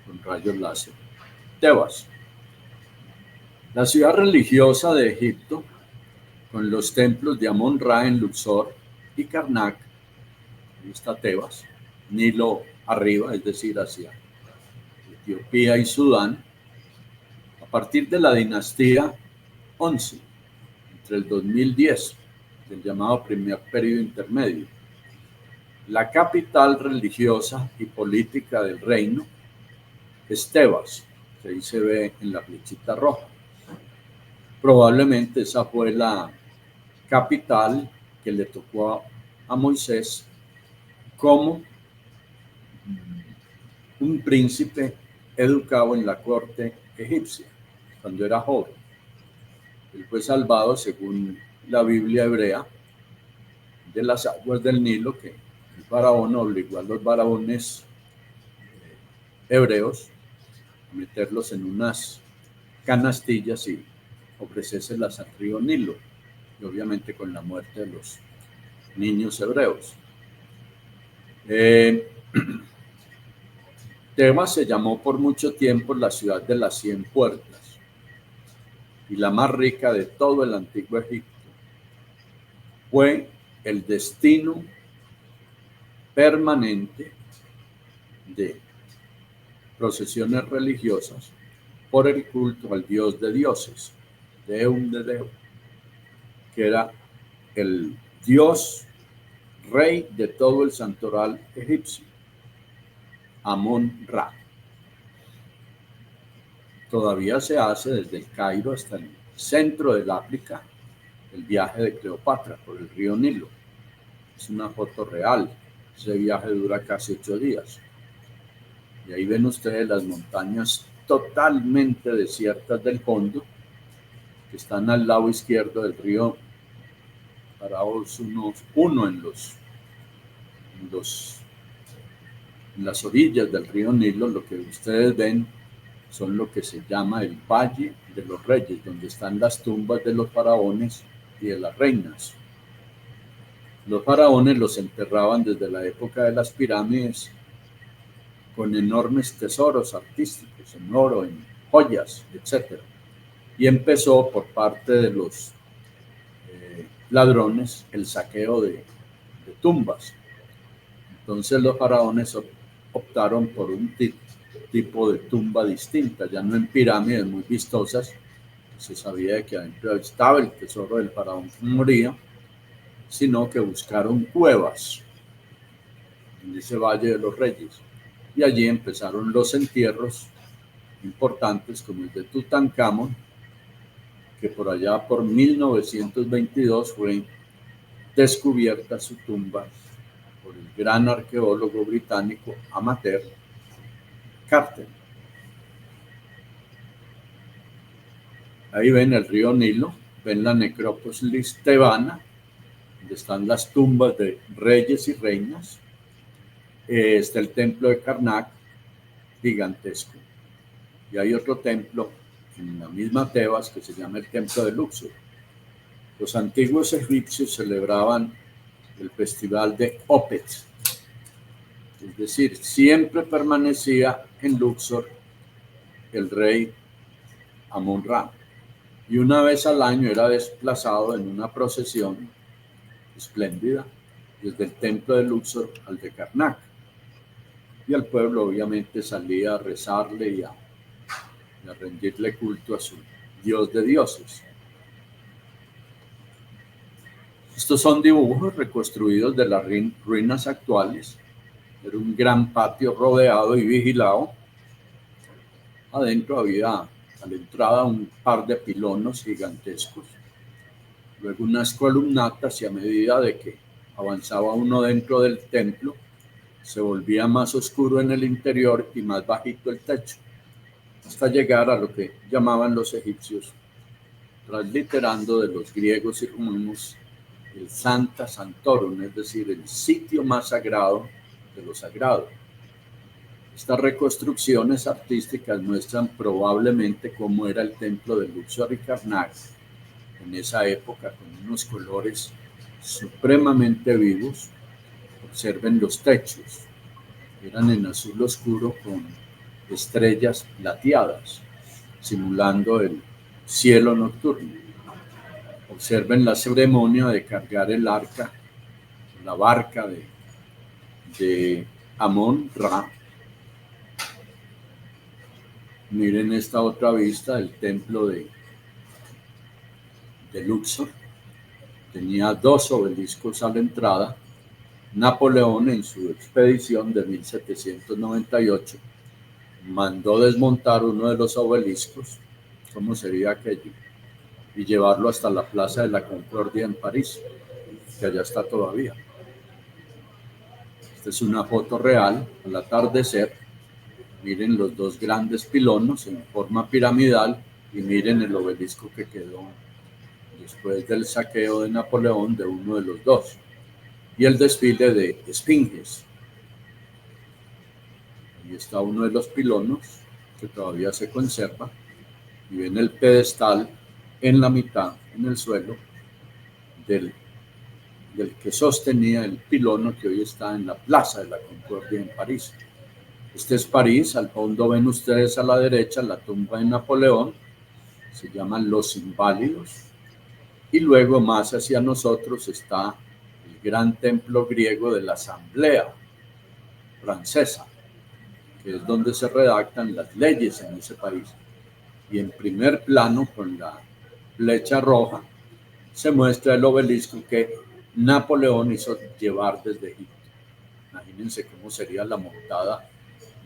con rayos láser. Tebas. La ciudad religiosa de Egipto, con los templos de Amón-Ra en Luxor y Karnak. Ahí está Tebas. Nilo arriba, es decir, hacia Etiopía y Sudán. A partir de la dinastía 11, entre el 2010, del llamado primer periodo intermedio. La capital religiosa y política del reino es Tebas, que ahí se ve en la flechita roja. Probablemente esa fue la capital que le tocó a Moisés como un príncipe educado en la corte egipcia cuando era joven. Él fue salvado, según la Biblia hebrea, de las aguas del Nilo, que el faraón obligó a los varones hebreos a meterlos en unas canastillas y ofrecérselas al río Nilo, y obviamente con la muerte de los niños hebreos. Tebas se llamó por mucho tiempo la ciudad de las 100 puertas y la más rica de todo el antiguo Egipto. Fue el destino permanente de procesiones religiosas por el culto al dios de dioses, Deum de Deu, que era el dios rey de todo el santoral egipcio, Amón-Ra. Todavía se hace desde el Cairo hasta el centro del África el viaje de Cleopatra por el río Nilo. Es una foto real. Ese viaje dura casi 8 días. Y ahí ven ustedes las montañas totalmente desiertas del fondo, que están al lado izquierdo del río, parados uno en las orillas del río Nilo. Lo que ustedes ven son lo que se llama el Valle de los Reyes, donde están las tumbas de los faraones y de las reinas. Los faraones los enterraban desde la época de las pirámides con enormes tesoros artísticos, en oro, en joyas, etc. Y empezó por parte de los ladrones el saqueo de tumbas. Entonces los faraones optaron por un tipo de tumba distinta, ya no en pirámides muy vistosas, se sabía que adentro estaba el tesoro del faraón que moría, sino que buscaron cuevas en ese Valle de los Reyes. Y allí empezaron los entierros importantes como el de Tutankamón, que por allá por 1922 fue descubierta su tumba por el gran arqueólogo británico amateur Carter. Ahí ven el río Nilo, ven la necrópolis tebana, donde están las tumbas de reyes y reinas. Está el templo de Karnak, gigantesco. Y hay otro templo en la misma Tebas que se llama el templo de Luxor. Los antiguos egipcios celebraban el festival de Opet, es decir, siempre permanecía en Luxor el rey Amon-Ra, y una vez al año era desplazado en una procesión espléndida desde el templo de Luxor al de Karnak, y el pueblo obviamente salía a rezarle y a rendirle culto a su dios de dioses. Estos son dibujos reconstruidos de las ruinas actuales. Era un gran patio rodeado y vigilado. Adentro había a la entrada un par de pilonos gigantescos, luego unas columnatas, y a medida de que avanzaba uno dentro del templo, se volvía más oscuro en el interior y más bajito el techo, hasta llegar a lo que llamaban los egipcios, transliterando de los griegos y romanos, el Sancta Sanctorum, es decir, el sitio más sagrado de lo sagrado. Estas reconstrucciones artísticas muestran probablemente cómo era el templo de Luxor y Karnak en esa época, con unos colores supremamente vivos. Observen los techos, eran en azul oscuro con estrellas plateadas, simulando el cielo nocturno. Observen la ceremonia de cargar el arca, la barca de Amon-Ra. Miren esta otra vista del templo de Luxor. Tenía dos obeliscos a la entrada. Napoleón, en su expedición de 1798, mandó desmontar uno de los obeliscos, ¿cómo sería aquello?, y llevarlo hasta la Plaza de la Concordia en París, que allá está todavía. Esta es una foto real al atardecer. Miren los dos grandes pilonos en forma piramidal y miren el obelisco que quedó después del saqueo de Napoleón de uno de los dos, y el desfile de esfinges. Ahí está uno de los pilonos que todavía se conserva, y ven el pedestal en la mitad, en el suelo, del que sostenía el pilono que hoy está en la Plaza de la Concordia en París. Este es París. Al fondo ven ustedes a la derecha la tumba de Napoleón, se llaman Los Inválidos, y luego más hacia nosotros está el gran templo griego de la Asamblea Francesa, que es donde se redactan las leyes en ese país. Y en primer plano, con la flecha roja, se muestra el obelisco que Napoleón hizo llevar desde Egipto. Imagínense cómo sería la montada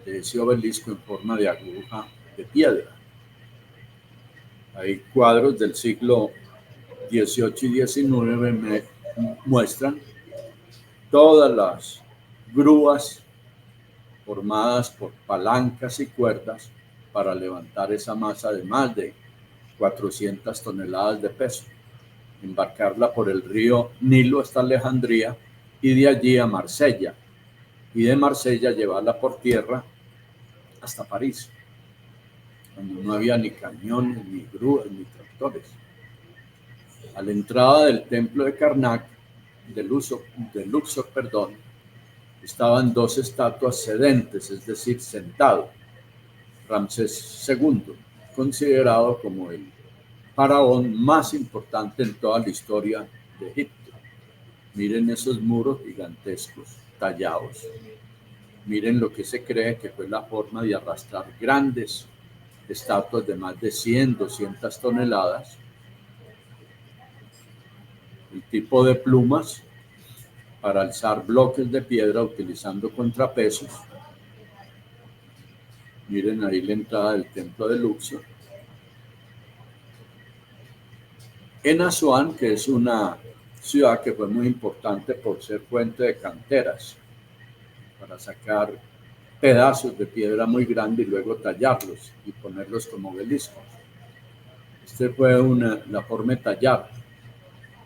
de ese obelisco en forma de aguja de piedra. Hay cuadros del siglo XVIII y XIX me muestran todas las grúas formadas por palancas y cuerdas para levantar esa masa de más de 400 toneladas de peso, embarcarla por el río Nilo hasta Alejandría y de allí a Marsella, y de Marsella llevarla por tierra hasta París, cuando no había ni camiones, ni grúas, ni tractores. A la entrada del templo de Karnak de Luxor, perdón, estaban dos estatuas sedentes, es decir, sentado. Ramsés II, considerado como el faraón más importante en toda la historia de Egipto. Miren esos muros gigantescos, tallados. Miren lo que se cree que fue la forma de arrastrar grandes estatuas de más de 100, 200 toneladas. El tipo de plumas para alzar bloques de piedra utilizando contrapesos. Miren ahí la entrada del templo de Luxor. En Asuán, que es una ciudad que fue muy importante por ser fuente de canteras, para sacar pedazos de piedra muy grande y luego tallarlos y ponerlos como obeliscos. Este fue la forma de tallar.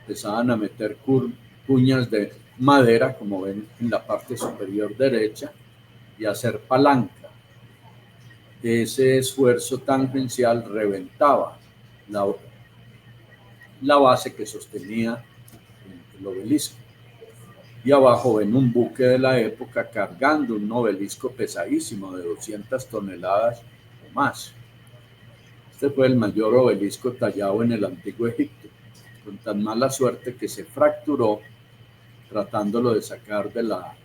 Empezaban a meter cuñas de madera, como ven en la parte superior derecha, y hacer palanca. Ese esfuerzo tangencial reventaba la base que sostenía el obelisco. Y abajo ven un buque de la época cargando un obelisco pesadísimo de 200 toneladas o más. Este fue el mayor obelisco tallado en el antiguo Egipto, con tan mala suerte que se fracturó tratándolo de sacar de la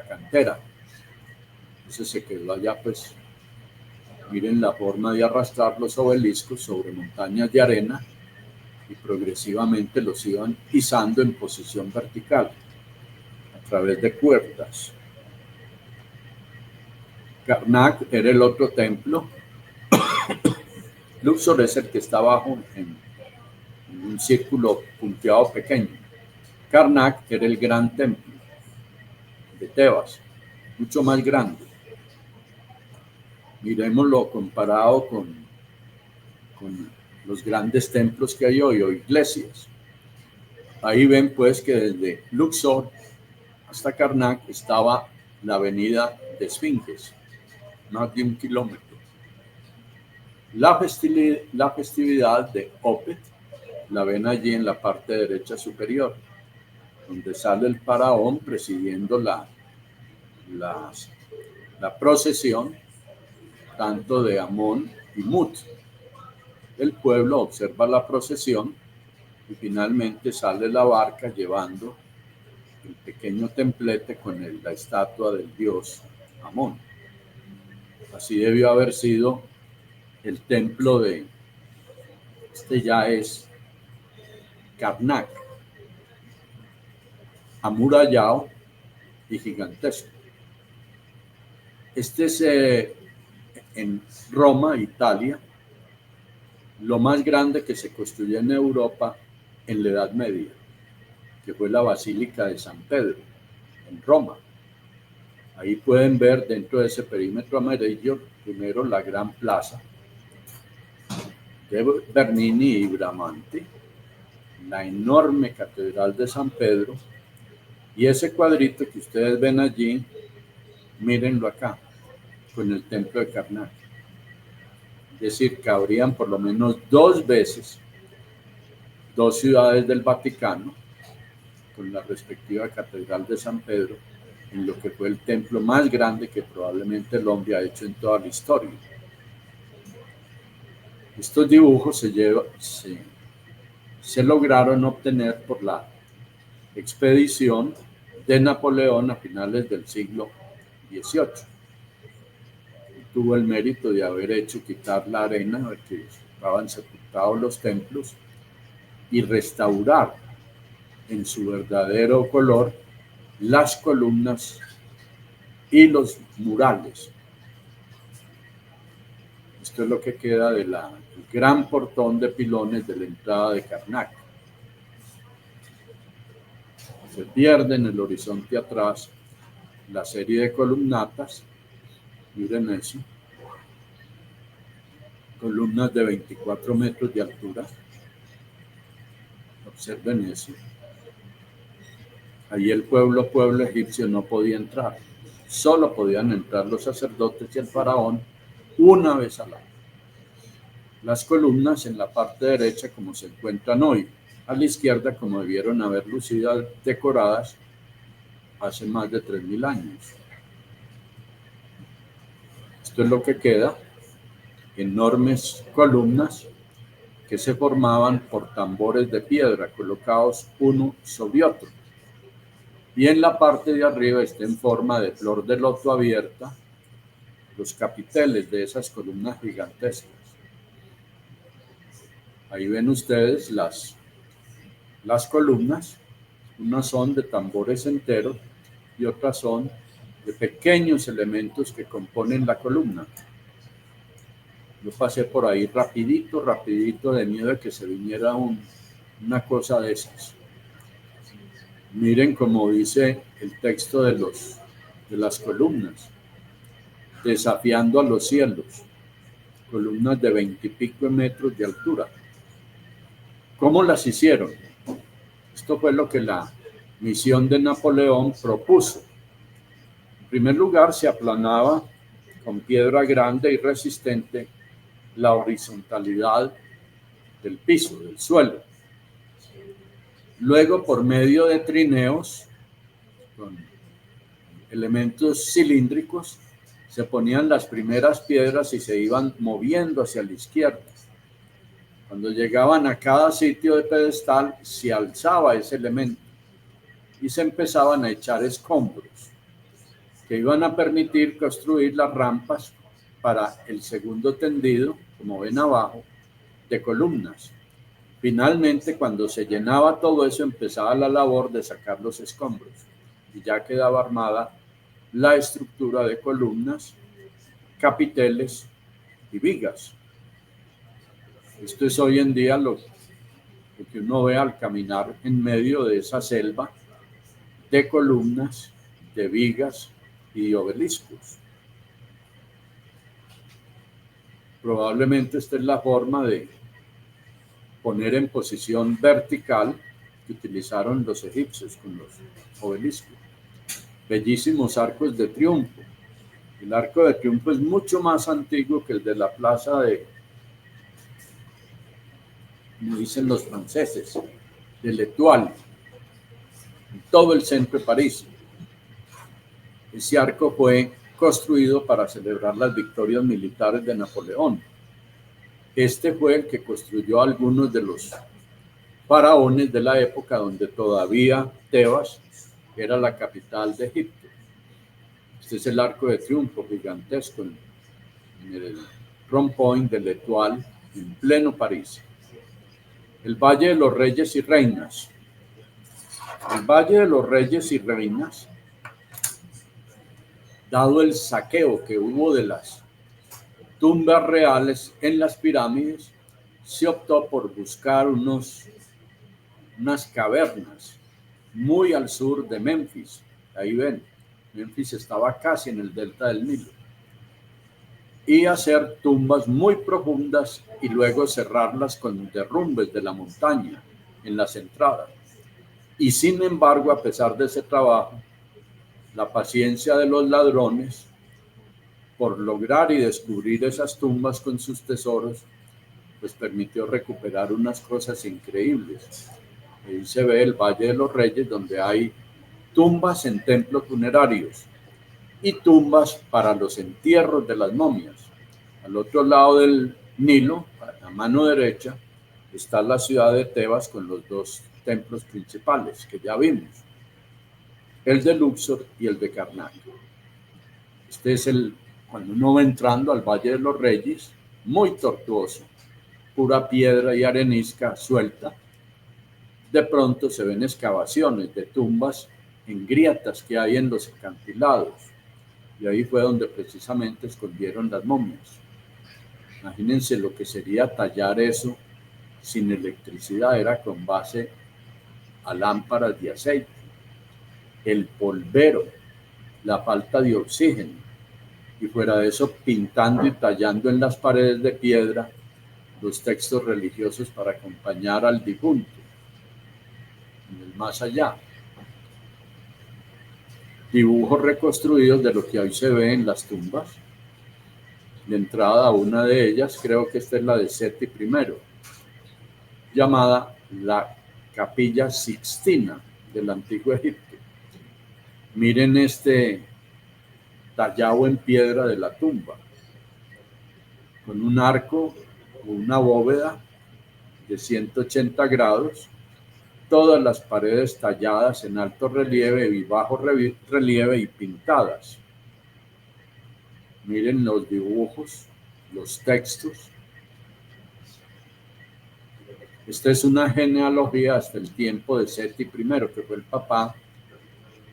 cantera. Entonces se quedó allá, pues. Miren la forma de arrastrar los obeliscos sobre montañas de arena y progresivamente los iban izando en posición vertical a través de cuerdas. Karnak era el otro templo. Luxor es el que está abajo en un círculo punteado pequeño. Karnak era el gran templo de Tebas, mucho más grande. Miremoslo comparado con los grandes templos que hay hoy, o iglesias. Ahí ven pues que desde Luxor hasta Karnak estaba la avenida de Esfinges, más de 1 kilómetro. La festividad de Opet la ven allí en la parte derecha superior, donde sale el faraón presidiendo la procesión tanto de Amón y Mut. El pueblo observa la procesión y finalmente sale la barca llevando el pequeño templete con la estatua del dios Amón. Así debió haber sido el templo de, este ya es Karnak, amurallado y gigantesco. Este es en Roma, Italia, lo más grande que se construyó en Europa en la Edad Media, que fue la Basílica de San Pedro, en Roma. Ahí pueden ver dentro de ese perímetro amarillo, primero la gran plaza de Bernini y Bramante, la enorme catedral de San Pedro, y ese cuadrito que ustedes ven allí, mírenlo acá, con el templo de Karnak. Es decir, cabrían por lo menos 2 veces 2 ciudades del Vaticano, con la respectiva catedral de San Pedro, en lo que fue el templo más grande que probablemente el hombre ha hecho en toda la historia. Estos dibujos se lograron obtener por la expedición de Napoleón a finales del siglo XVIII. Tuvo el mérito de haber hecho quitar la arena en que estaban sepultados los templos y restaurar en su verdadero color las columnas y los murales. Esto es lo que queda del gran portón de pilones de la entrada de Karnak. Se pierde en el horizonte atrás la serie de columnatas. Miren eso. Columnas de 24 metros de altura. Observen eso. Allí el pueblo egipcio no podía entrar. Solo podían entrar los sacerdotes y el faraón una vez al año. Las columnas en la parte derecha como se encuentran hoy, a la izquierda, como debieron haber lucido decoradas hace más de 3000 años. Esto es lo que queda, enormes columnas que se formaban por tambores de piedra colocados uno sobre otro. Y en la parte de arriba está en forma de flor de loto abierta los capiteles de esas columnas gigantescas. Ahí ven ustedes las columnas, unas son de tambores enteros y otras son de pequeños elementos que componen la columna. Yo pasé por ahí rapidito de miedo de que se viniera una cosa de esas. Miren cómo dice el texto de las columnas. Desafiando a los cielos, columnas de 20 y pico metros de altura. ¿Cómo las hicieron? Esto fue lo que la misión de Napoleón propuso. En primer lugar, se aplanaba con piedra grande y resistente la horizontalidad del piso, del suelo. Luego, por medio de trineos, con elementos cilíndricos, se ponían las primeras piedras y se iban moviendo hacia la izquierda. Cuando llegaban a cada sitio de pedestal, se alzaba ese elemento y se empezaban a echar escombros que iban a permitir construir las rampas para el segundo tendido, como ven abajo, de columnas. Finalmente, cuando se llenaba todo eso, empezaba la labor de sacar los escombros y ya quedaba armada la estructura de columnas, capiteles y vigas. Esto es hoy en día lo que uno ve al caminar en medio de esa selva de columnas, de vigas y obeliscos. Probablemente esta es la forma de poner en posición vertical que utilizaron los egipcios con los obeliscos. Bellísimos arcos de triunfo. El arco de triunfo es mucho más antiguo que el de la plaza de, como dicen los franceses, de l'Étoile, en todo el centro de París. Ese arco fue construido para celebrar las victorias militares de Napoleón. Este fue el que construyó algunos de los faraones de la época donde todavía Tebas era la capital de Egipto. Este es el arco de triunfo gigantesco en el Rond-Point de l'Étoile, en pleno París. El Valle de los Reyes y Reinas. El Valle de los Reyes y Reinas, dado el saqueo que hubo de las tumbas reales en las pirámides, se optó por buscar unas cavernas muy al sur de Memphis. Ahí ven, Memphis estaba casi en el delta del Nilo. Y hacer tumbas muy profundas y luego cerrarlas con derrumbes de la montaña en las entradas. Y sin embargo, a pesar de ese trabajo, la paciencia de los ladrones por lograr y descubrir esas tumbas con sus tesoros, pues permitió recuperar unas cosas increíbles. Ahí se ve el Valle de los Reyes, donde hay tumbas en templos funerarios y tumbas para los entierros de las momias. Al otro lado del Nilo, a mano derecha, está la ciudad de Tebas con los dos templos principales que ya vimos, el de Luxor y el de Karnak. Este es cuando uno va entrando al Valle de los Reyes, muy tortuoso, pura piedra y arenisca suelta. De pronto se ven excavaciones de tumbas en grietas que hay en los acantilados, y ahí fue donde precisamente escondieron las momias. Imagínense lo que sería tallar eso sin electricidad, era con base a lámparas de aceite. El polvero, la falta de oxígeno, y fuera de eso pintando y tallando en las paredes de piedra los textos religiosos para acompañar al difunto en el más allá. Dibujos reconstruidos de lo que hoy se ve en las tumbas. De entrada a una de ellas, creo que esta es la de Seti I, llamada la Capilla Sixtina del Antiguo Egipto. Miren este tallado en piedra de la tumba, con un arco o una bóveda de 180 grados, todas las paredes talladas en alto relieve y bajo relieve y pintadas. Miren los dibujos, los textos. Esta es una genealogía hasta el tiempo de Seti I, que fue el papá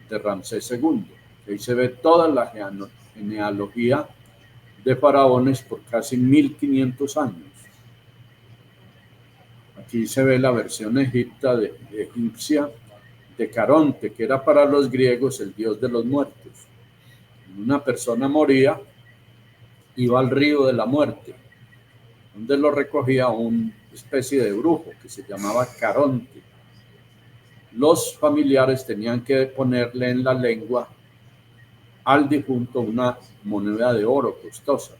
de Ramsés II. Ahí se ve toda la genealogía de faraones por casi 1500 años. Aquí se ve la versión egipcia de Caronte, que era para los griegos el dios de los muertos. Una persona moría, iba al río de la muerte, donde lo recogía una especie de brujo que se llamaba Caronte. Los familiares tenían que ponerle en la lengua al difunto una moneda de oro costosa.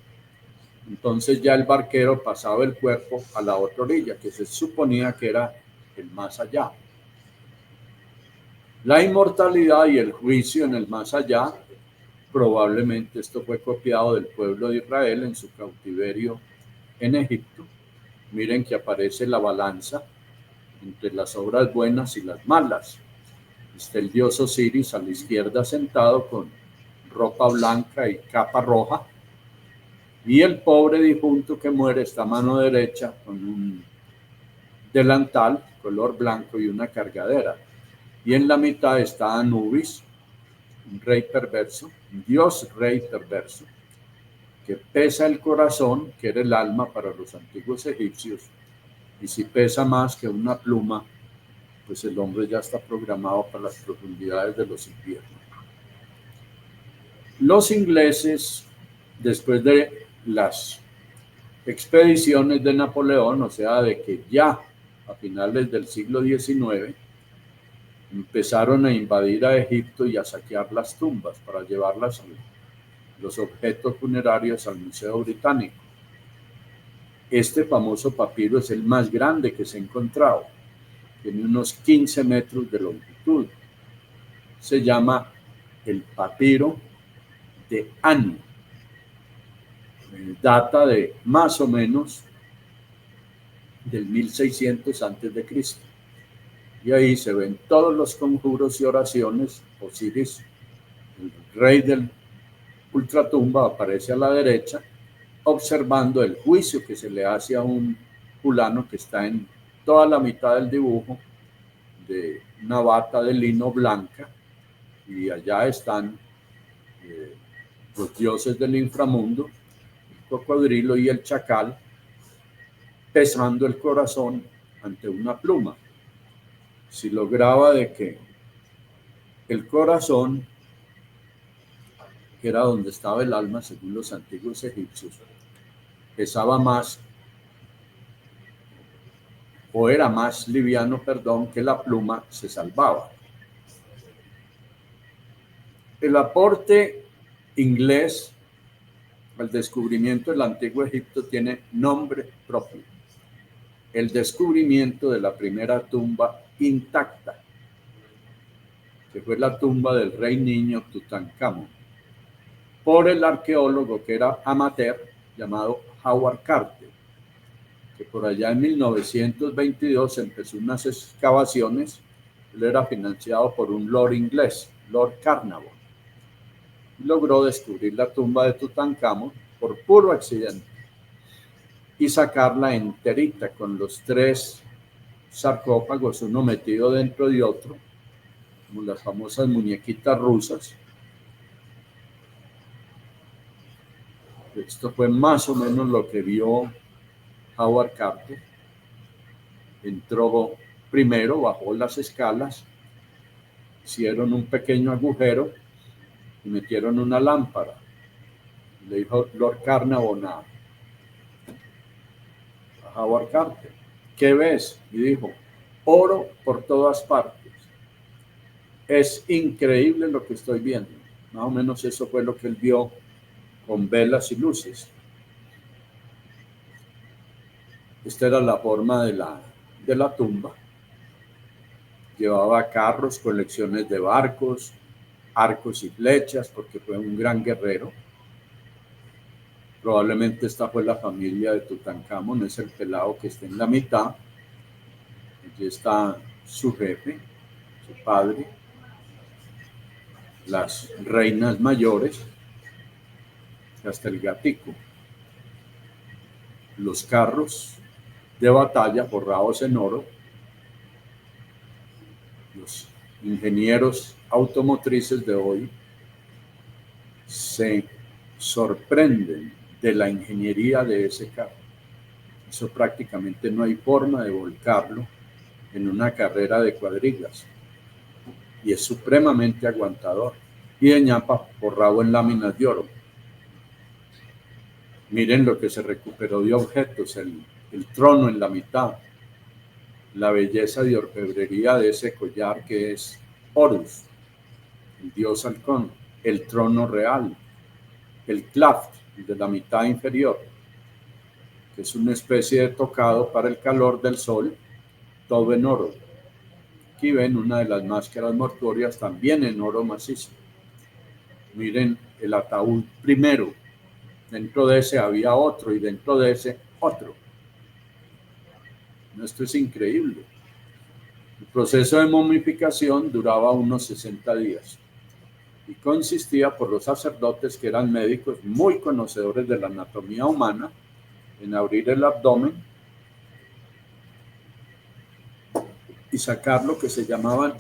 Entonces ya el barquero pasaba el cuerpo a la otra orilla, que se suponía que era el más allá. La inmortalidad y el juicio en el más allá, probablemente esto fue copiado del pueblo de Israel en su cautiverio en Egipto. Miren que aparece la balanza entre las obras buenas y las malas. Está el dios Osiris a la izquierda sentado con ropa blanca y capa roja, y el pobre difunto que muere está a mano derecha con un delantal color blanco y una cargadera. Y en la mitad está Anubis, un rey perverso, un dios rey perverso, que pesa el corazón, que era el alma para los antiguos egipcios, y si pesa más que una pluma, pues el hombre ya está programado para las profundidades de los infiernos. Los ingleses, después de las expediciones de Napoleón, o sea, de que ya a finales del siglo XIX empezaron a invadir a Egipto y a saquear las tumbas para llevarlas, los objetos funerarios, al Museo Británico. Este famoso papiro es el más grande que se ha encontrado, tiene unos 15 metros de longitud. Se llama el papiro de Ani. Data de más o menos del 1600 antes de Cristo. Y ahí se ven todos los conjuros y oraciones. Osiris, el rey del ultratumba, aparece a la derecha, observando el juicio que se le hace a un fulano que está en toda la mitad del dibujo, de una bata de lino blanca, y allá están los dioses del inframundo, el cocodrilo y el chacal, pesando el corazón ante una pluma. Si lograba de que el corazón, que era donde estaba el alma según los antiguos egipcios, pesaba más, o era más liviano, que la pluma, se salvaba. El aporte inglés al descubrimiento del Antiguo Egipto tiene nombre propio: el descubrimiento de la primera tumba intacta, que fue la tumba del rey niño Tutankamón, por el arqueólogo que era amateur llamado Howard Carter, que por allá en 1922 empezó unas excavaciones. Él era financiado por un lord inglés, Lord Carnarvon, y logró descubrir la tumba de Tutankamón por puro accidente y sacarla enterita con los 3 sarcófagos, uno metido dentro de otro, como las famosas muñequitas rusas. Esto fue más o menos lo que vio Howard Carter. Entró primero, bajó las escalas, hicieron un pequeño agujero y metieron una lámpara. Le dijo Lord Carnarvon a Howard Carter: ¿qué ves? Y dijo: oro por todas partes. Es increíble lo que estoy viendo. Más o menos eso fue lo que él vio con velas y luces. Esta era la forma de la tumba. Llevaba carros, colecciones de barcos, arcos y flechas, porque fue un gran guerrero. Probablemente esta fue la familia de Tutankamón, es el pelado que está en la mitad. Allí está su jefe, su padre, las reinas mayores, hasta el gatico. Los carros de batalla forrados en oro, los ingenieros automotrices de hoy se sorprenden de la ingeniería de ese carro. Eso prácticamente no hay forma de volcarlo en una carrera de cuadrigas. Y es supremamente aguantador. Y de ñapa forrado en láminas de oro. Miren lo que se recuperó de objetos, el trono en la mitad, la belleza de orfebrería de ese collar que es Horus, el dios halcón, el trono real, el claft de la mitad inferior, que es una especie de tocado para el calor del sol, todo en oro. Aquí ven una de las máscaras mortuorias también en oro macizo. Miren el ataúd primero, dentro de ese había otro y dentro de ese otro. Esto es increíble. El proceso de momificación duraba unos 60 días y consistía por los sacerdotes que eran médicos muy conocedores de la anatomía humana en abrir el abdomen y sacar lo que se llamaban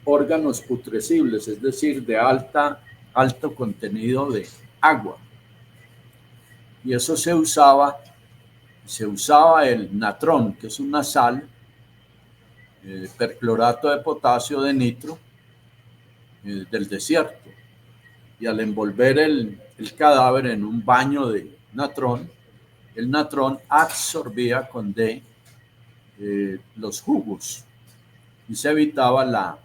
órganos putrescibles, es decir, de alto contenido de agua. Y eso se usaba el natrón, que es una sal, perclorato de potasio de nitro del desierto. Y al envolver el cadáver en un baño de natrón, el natrón absorbía con D los jugos y se evitaba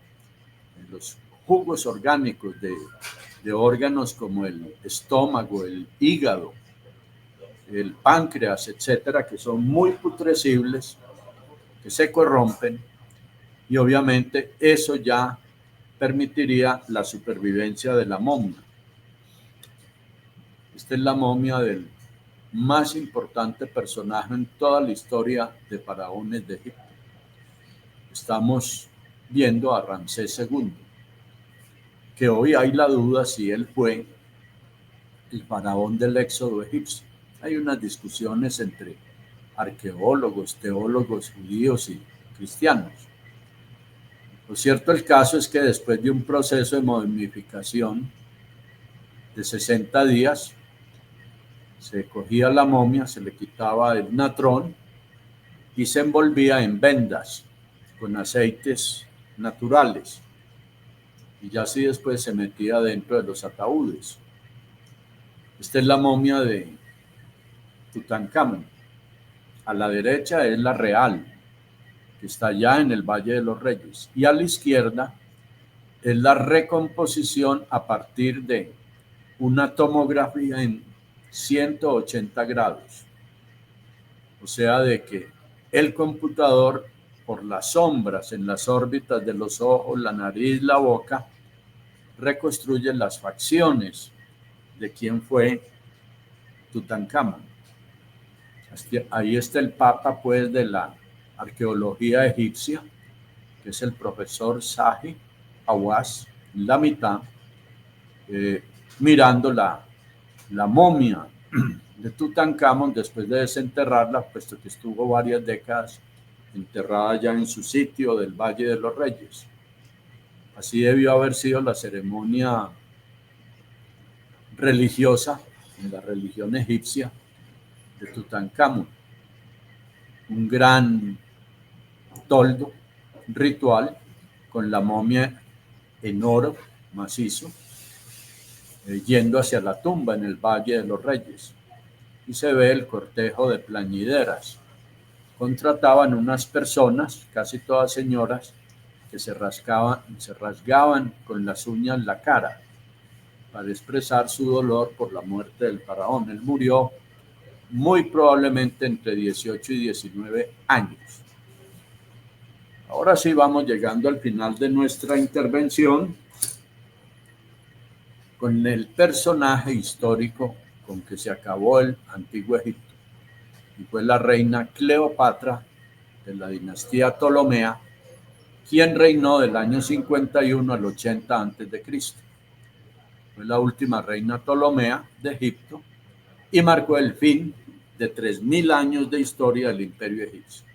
los jugos orgánicos de órganos como el estómago, el hígado, el páncreas, etcétera, que son muy putrescibles, que se corrompen, y obviamente eso ya permitiría la supervivencia de la momia. Esta es la momia del más importante personaje en toda la historia de faraones de Egipto. Estamos viendo a Ramsés II, que hoy hay la duda si él fue el faraón del éxodo egipcio. Hay unas discusiones entre arqueólogos, teólogos judíos y cristianos. Lo cierto del caso es que después de un proceso de momificación de 60 días, se cogía la momia, se le quitaba el natrón y se envolvía en vendas con aceites naturales. Y ya así después se metía dentro de los ataúdes. Esta es la momia de Tutankamón. A la derecha es la real, que está allá en el Valle de los Reyes. Y a la izquierda es la recomposición a partir de una tomografía en 180 grados. O sea, de que el computador, por las sombras en las órbitas de los ojos, la nariz, la boca, reconstruye las facciones de quién fue Tutankamón. Ahí está el papa, pues, de la arqueología egipcia, que es el profesor Zahi Hawass, la mitad, mirando la momia de Tutankamón después de desenterrarla, puesto que estuvo varias décadas enterrada ya en su sitio del Valle de los Reyes. Así debió haber sido la ceremonia religiosa en la religión egipcia de Tutankamón. Un gran toldo ritual con la momia en oro macizo, yendo hacia la tumba en el Valle de los Reyes. Y se ve el cortejo de plañideras. Contrataban unas personas, casi todas señoras, que se rasgaban con las uñas la cara para expresar su dolor por la muerte del faraón. Él murió muy probablemente entre 18 y 19 años. Ahora sí vamos llegando al final de nuestra intervención con el personaje histórico con que se acabó el Antiguo Egipto, y fue la reina Cleopatra de la dinastía Ptolomea, quien reinó del año 51 al 80 antes de Cristo. Fue la última reina Ptolomea de Egipto y marcó el fin de 3000 años de historia del imperio egipcio.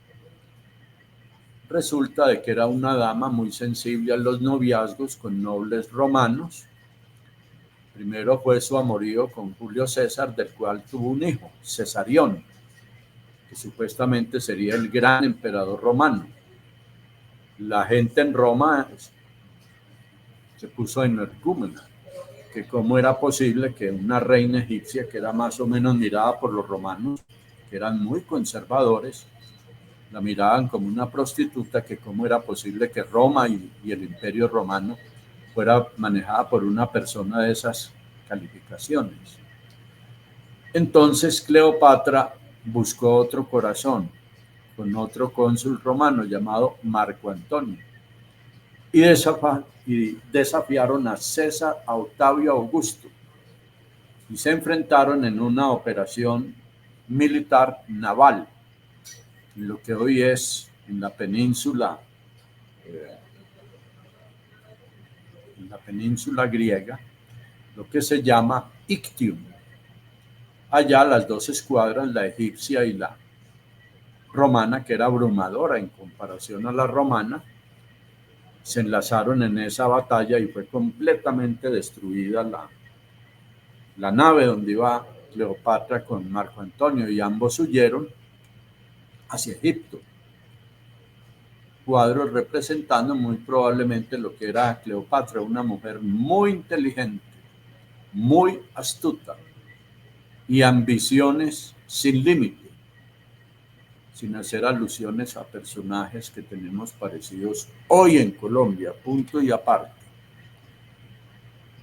Resulta de que era una dama muy sensible a los noviazgos con nobles romanos. Primero fue su amorío con Julio César, del cual tuvo un hijo, Cesarión, que supuestamente sería el gran emperador romano. La gente en Roma se puso energúmena, que cómo era posible que una reina egipcia, que era más o menos mirada por los romanos, que eran muy conservadores, la miraban como una prostituta, que cómo era posible que Roma y el imperio romano fuera manejada por una persona de esas calificaciones. Entonces Cleopatra buscó otro corazón con otro cónsul romano llamado Marco Antonio y desafiaron a César, a Octavio Augusto, y se enfrentaron en una operación militar naval en lo que hoy es en la península griega, lo que se llama Ictium. Allá las dos escuadras, la egipcia y la romana, que era abrumadora en comparación a la romana, se enlazaron en esa batalla y fue completamente destruida la nave donde iba Cleopatra con Marco Antonio, y ambos huyeron hacia Egipto. Cuadros representando muy probablemente lo que era Cleopatra, una mujer muy inteligente, muy astuta y ambiciones sin límite, sin hacer alusiones a personajes que tenemos parecidos hoy en Colombia, punto y aparte.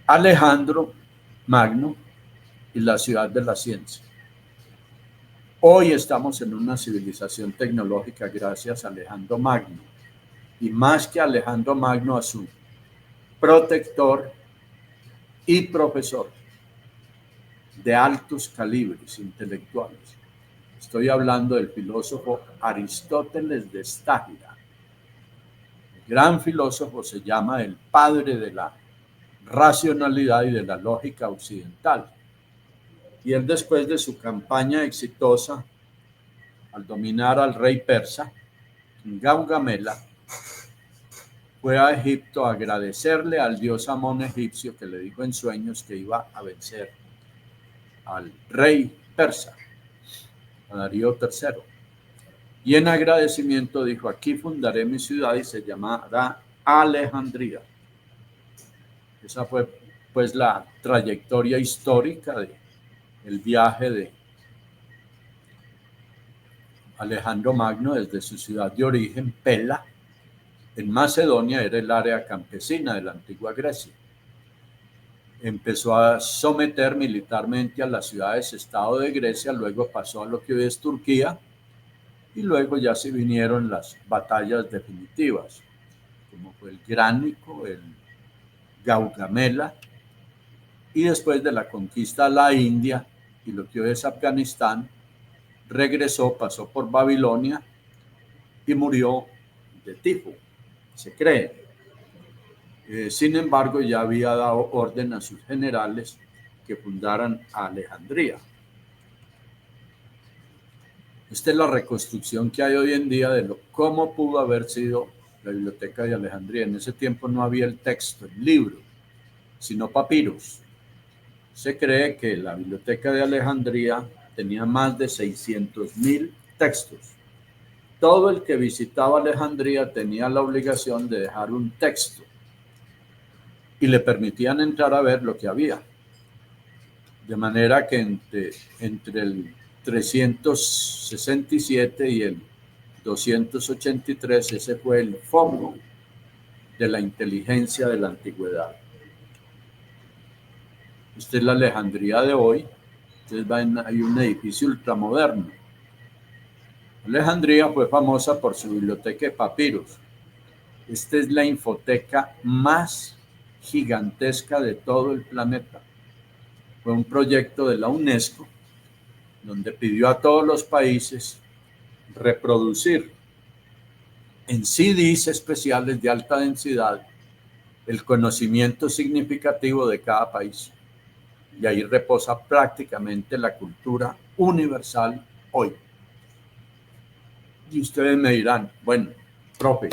Alejandro Magno y la ciudad de la ciencia. Hoy estamos en una civilización tecnológica gracias a Alejandro Magno, y más que Alejandro Magno, a su protector y profesor de altos calibres intelectuales. Estoy hablando del filósofo Aristóteles de Estágira. El gran filósofo se llama el padre de la racionalidad y de la lógica occidental. Y él, después de su campaña exitosa al dominar al rey persa, Gaugamela, fue a Egipto a agradecerle al dios Amón egipcio, que le dijo en sueños que iba a vencer al rey persa, a Darío III. Y en agradecimiento dijo: aquí fundaré mi ciudad y se llamará Alejandría. Esa fue pues la trayectoria histórica del viaje de Alejandro Magno desde su ciudad de origen, Pela, en Macedonia. Era el área campesina de la antigua Grecia. Empezó a someter militarmente a las ciudades-estado de Grecia, luego pasó a lo que hoy es Turquía, y luego ya se vinieron las batallas definitivas, como fue el Gránico, el Gaugamela, y después de la conquista a la India y lo que hoy es Afganistán, regresó, pasó por Babilonia y murió de tifo, se cree. Sin embargo, ya había dado orden a sus generales que fundaran Alejandría. Esta es la reconstrucción que hay hoy en día de cómo pudo haber sido la biblioteca de Alejandría. En ese tiempo no había el texto, el libro, sino papiros. Se cree que la biblioteca de Alejandría tenía más de 600,000 textos. Todo el que visitaba Alejandría tenía la obligación de dejar un texto y le permitían entrar a ver lo que había. De manera que entre el 367 y el 283, ese fue el foco de la inteligencia de la antigüedad. Esta es la Alejandría de hoy. Ustedes hay un edificio ultramoderno. Alejandría fue famosa por su biblioteca de papiros. Esta es la infoteca más gigantesca de todo el planeta. Fue un proyecto de la UNESCO donde pidió a todos los países reproducir en CDs especiales de alta densidad el conocimiento significativo de cada país. Y ahí reposa prácticamente la cultura universal hoy. Y ustedes me dirán, bueno, profe,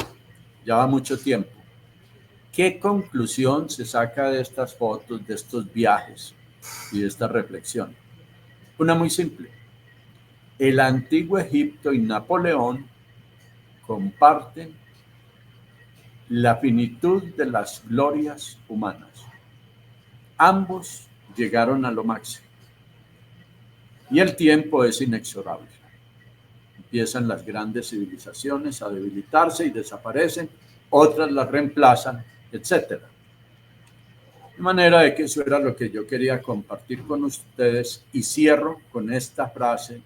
ya va mucho tiempo. ¿Qué conclusión se saca de estas fotos, de estos viajes y de esta reflexión? Una muy simple. El antiguo Egipto y Napoleón comparten la finitud de las glorias humanas. Ambos llegaron a lo máximo. Y el tiempo es inexorable. Empiezan las grandes civilizaciones a debilitarse y desaparecen, otras las reemplazan, etc. De manera de que eso era lo que yo quería compartir con ustedes y cierro con esta frase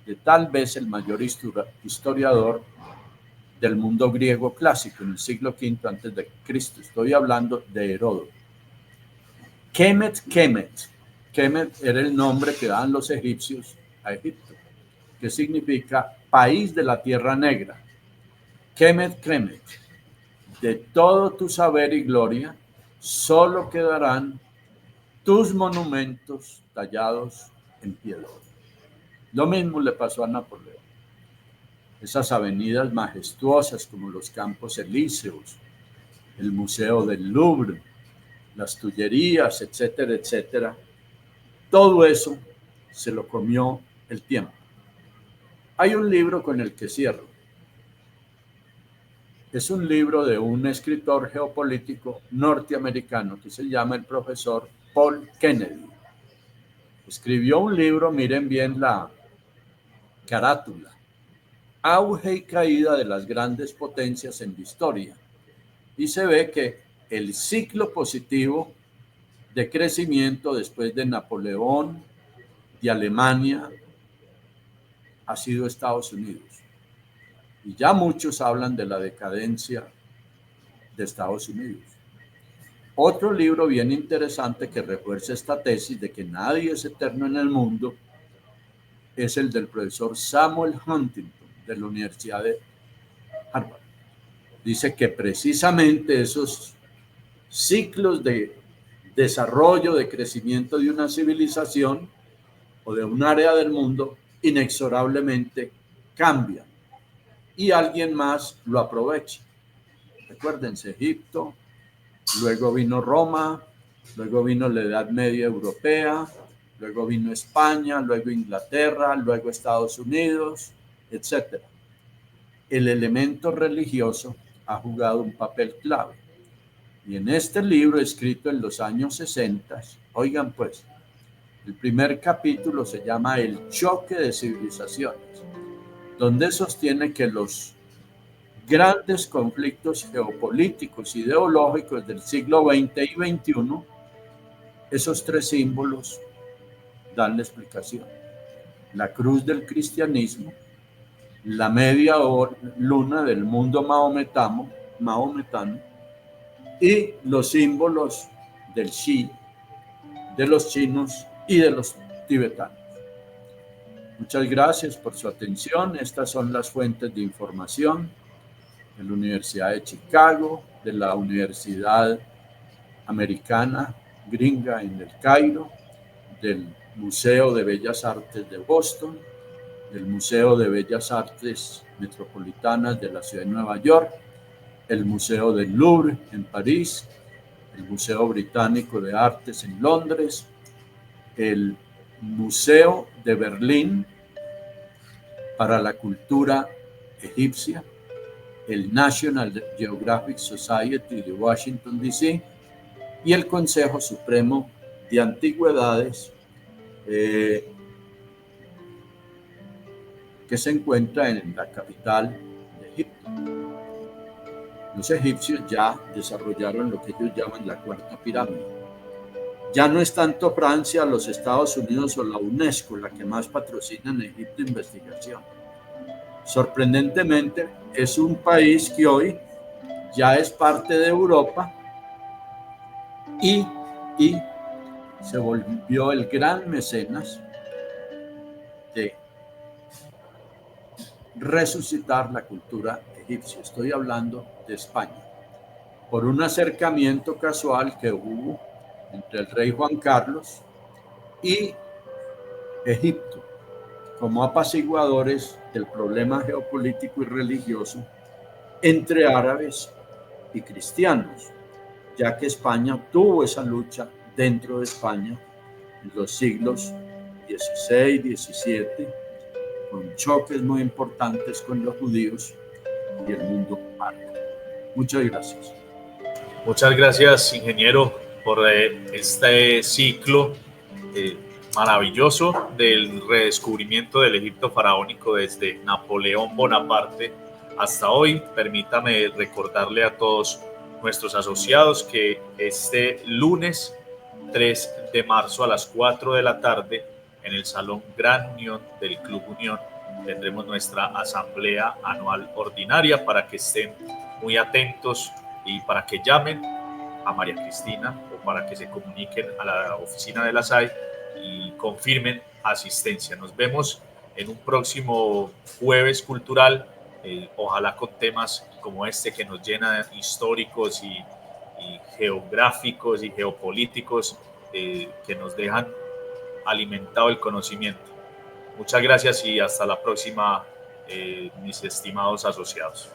de tal vez el mayor historiador del mundo griego clásico en el siglo V antes de Cristo. Estoy hablando de Heródoto. Kemet era el nombre que daban los egipcios a Egipto, que significa país de la tierra negra. Kemet, de todo tu saber y gloria, solo quedarán tus monumentos tallados en piedra. Lo mismo le pasó a Napoleón. Esas avenidas majestuosas como los Campos Elíseos, el Museo del Louvre, las Tullerías, etcétera, etcétera, todo eso se lo comió el tiempo. Hay un libro con el que cierro. Es un libro de un escritor geopolítico norteamericano que se llama el profesor Paul Kennedy. Escribió un libro, miren bien la carátula, Auge y caída de las grandes potencias en la historia. Y se ve que el ciclo positivo de crecimiento después de Napoleón, de Alemania, ha sido Estados Unidos. Y ya muchos hablan de la decadencia de Estados Unidos. Otro libro bien interesante que refuerza esta tesis de que nadie es eterno en el mundo es el del profesor Samuel Huntington de la Universidad de Harvard. Dice que precisamente esos ciclos de desarrollo, de crecimiento de una civilización o de un área del mundo inexorablemente cambian y alguien más lo aprovecha. Recuérdense, Egipto, luego vino Roma, luego vino la Edad Media Europea, luego vino España, luego Inglaterra, luego Estados Unidos, etc. El elemento religioso ha jugado un papel clave. Y en este libro, escrito en los años 60, oigan pues, el primer capítulo se llama El choque de civilizaciones, donde sostiene que los grandes conflictos geopolíticos, ideológicos del siglo XX y XXI, esos tres símbolos dan la explicación. La cruz del cristianismo, la media luna del mundo maometano y los símbolos del Xi, de los chinos y de los tibetanos. Muchas gracias por su atención. Estas son las fuentes de información de la Universidad de Chicago, de la Universidad Americana Gringa en el Cairo, del Museo de Bellas Artes de Boston, del Museo de Bellas Artes Metropolitanas de la Ciudad de Nueva York, el Museo del Louvre en París, el Museo Británico de Artes en Londres, el Museo de Berlín para la cultura egipcia, el National Geographic Society de Washington, D.C. y el Consejo Supremo de Antigüedades que se encuentra en la capital de Egipto. Los egipcios ya desarrollaron lo que ellos llaman la cuarta pirámide. Ya no es tanto Francia, los Estados Unidos o la UNESCO la que más patrocina en Egipto investigación. Sorprendentemente, es un país que hoy ya es parte de Europa y se volvió el gran mecenas de resucitar la cultura egipcia. Estoy hablando de España, por un acercamiento casual que hubo entre el rey Juan Carlos y Egipto, como apaciguadores del problema geopolítico y religioso entre árabes y cristianos, ya que España tuvo esa lucha dentro de España en los siglos XVI, XVII, con choques muy importantes con los judíos y el mundo árabe. Muchas gracias. Muchas gracias, ingeniero, por este ciclo maravilloso del redescubrimiento del Egipto faraónico desde Napoleón Bonaparte hasta hoy. Permítame recordarle a todos nuestros asociados que este lunes 3 de marzo a las 4 de la tarde en el Salón Gran Unión del Club Unión tendremos nuestra asamblea anual ordinaria, para que estén muy atentos y para que llamen a María Cristina o para que se comuniquen a la oficina de la SAI y confirmen asistencia. Nos vemos en un próximo jueves cultural, ojalá con temas como este que nos llena, históricos y geográficos y geopolíticos, que nos dejan alimentado el conocimiento. Muchas gracias y hasta la próxima, mis estimados asociados.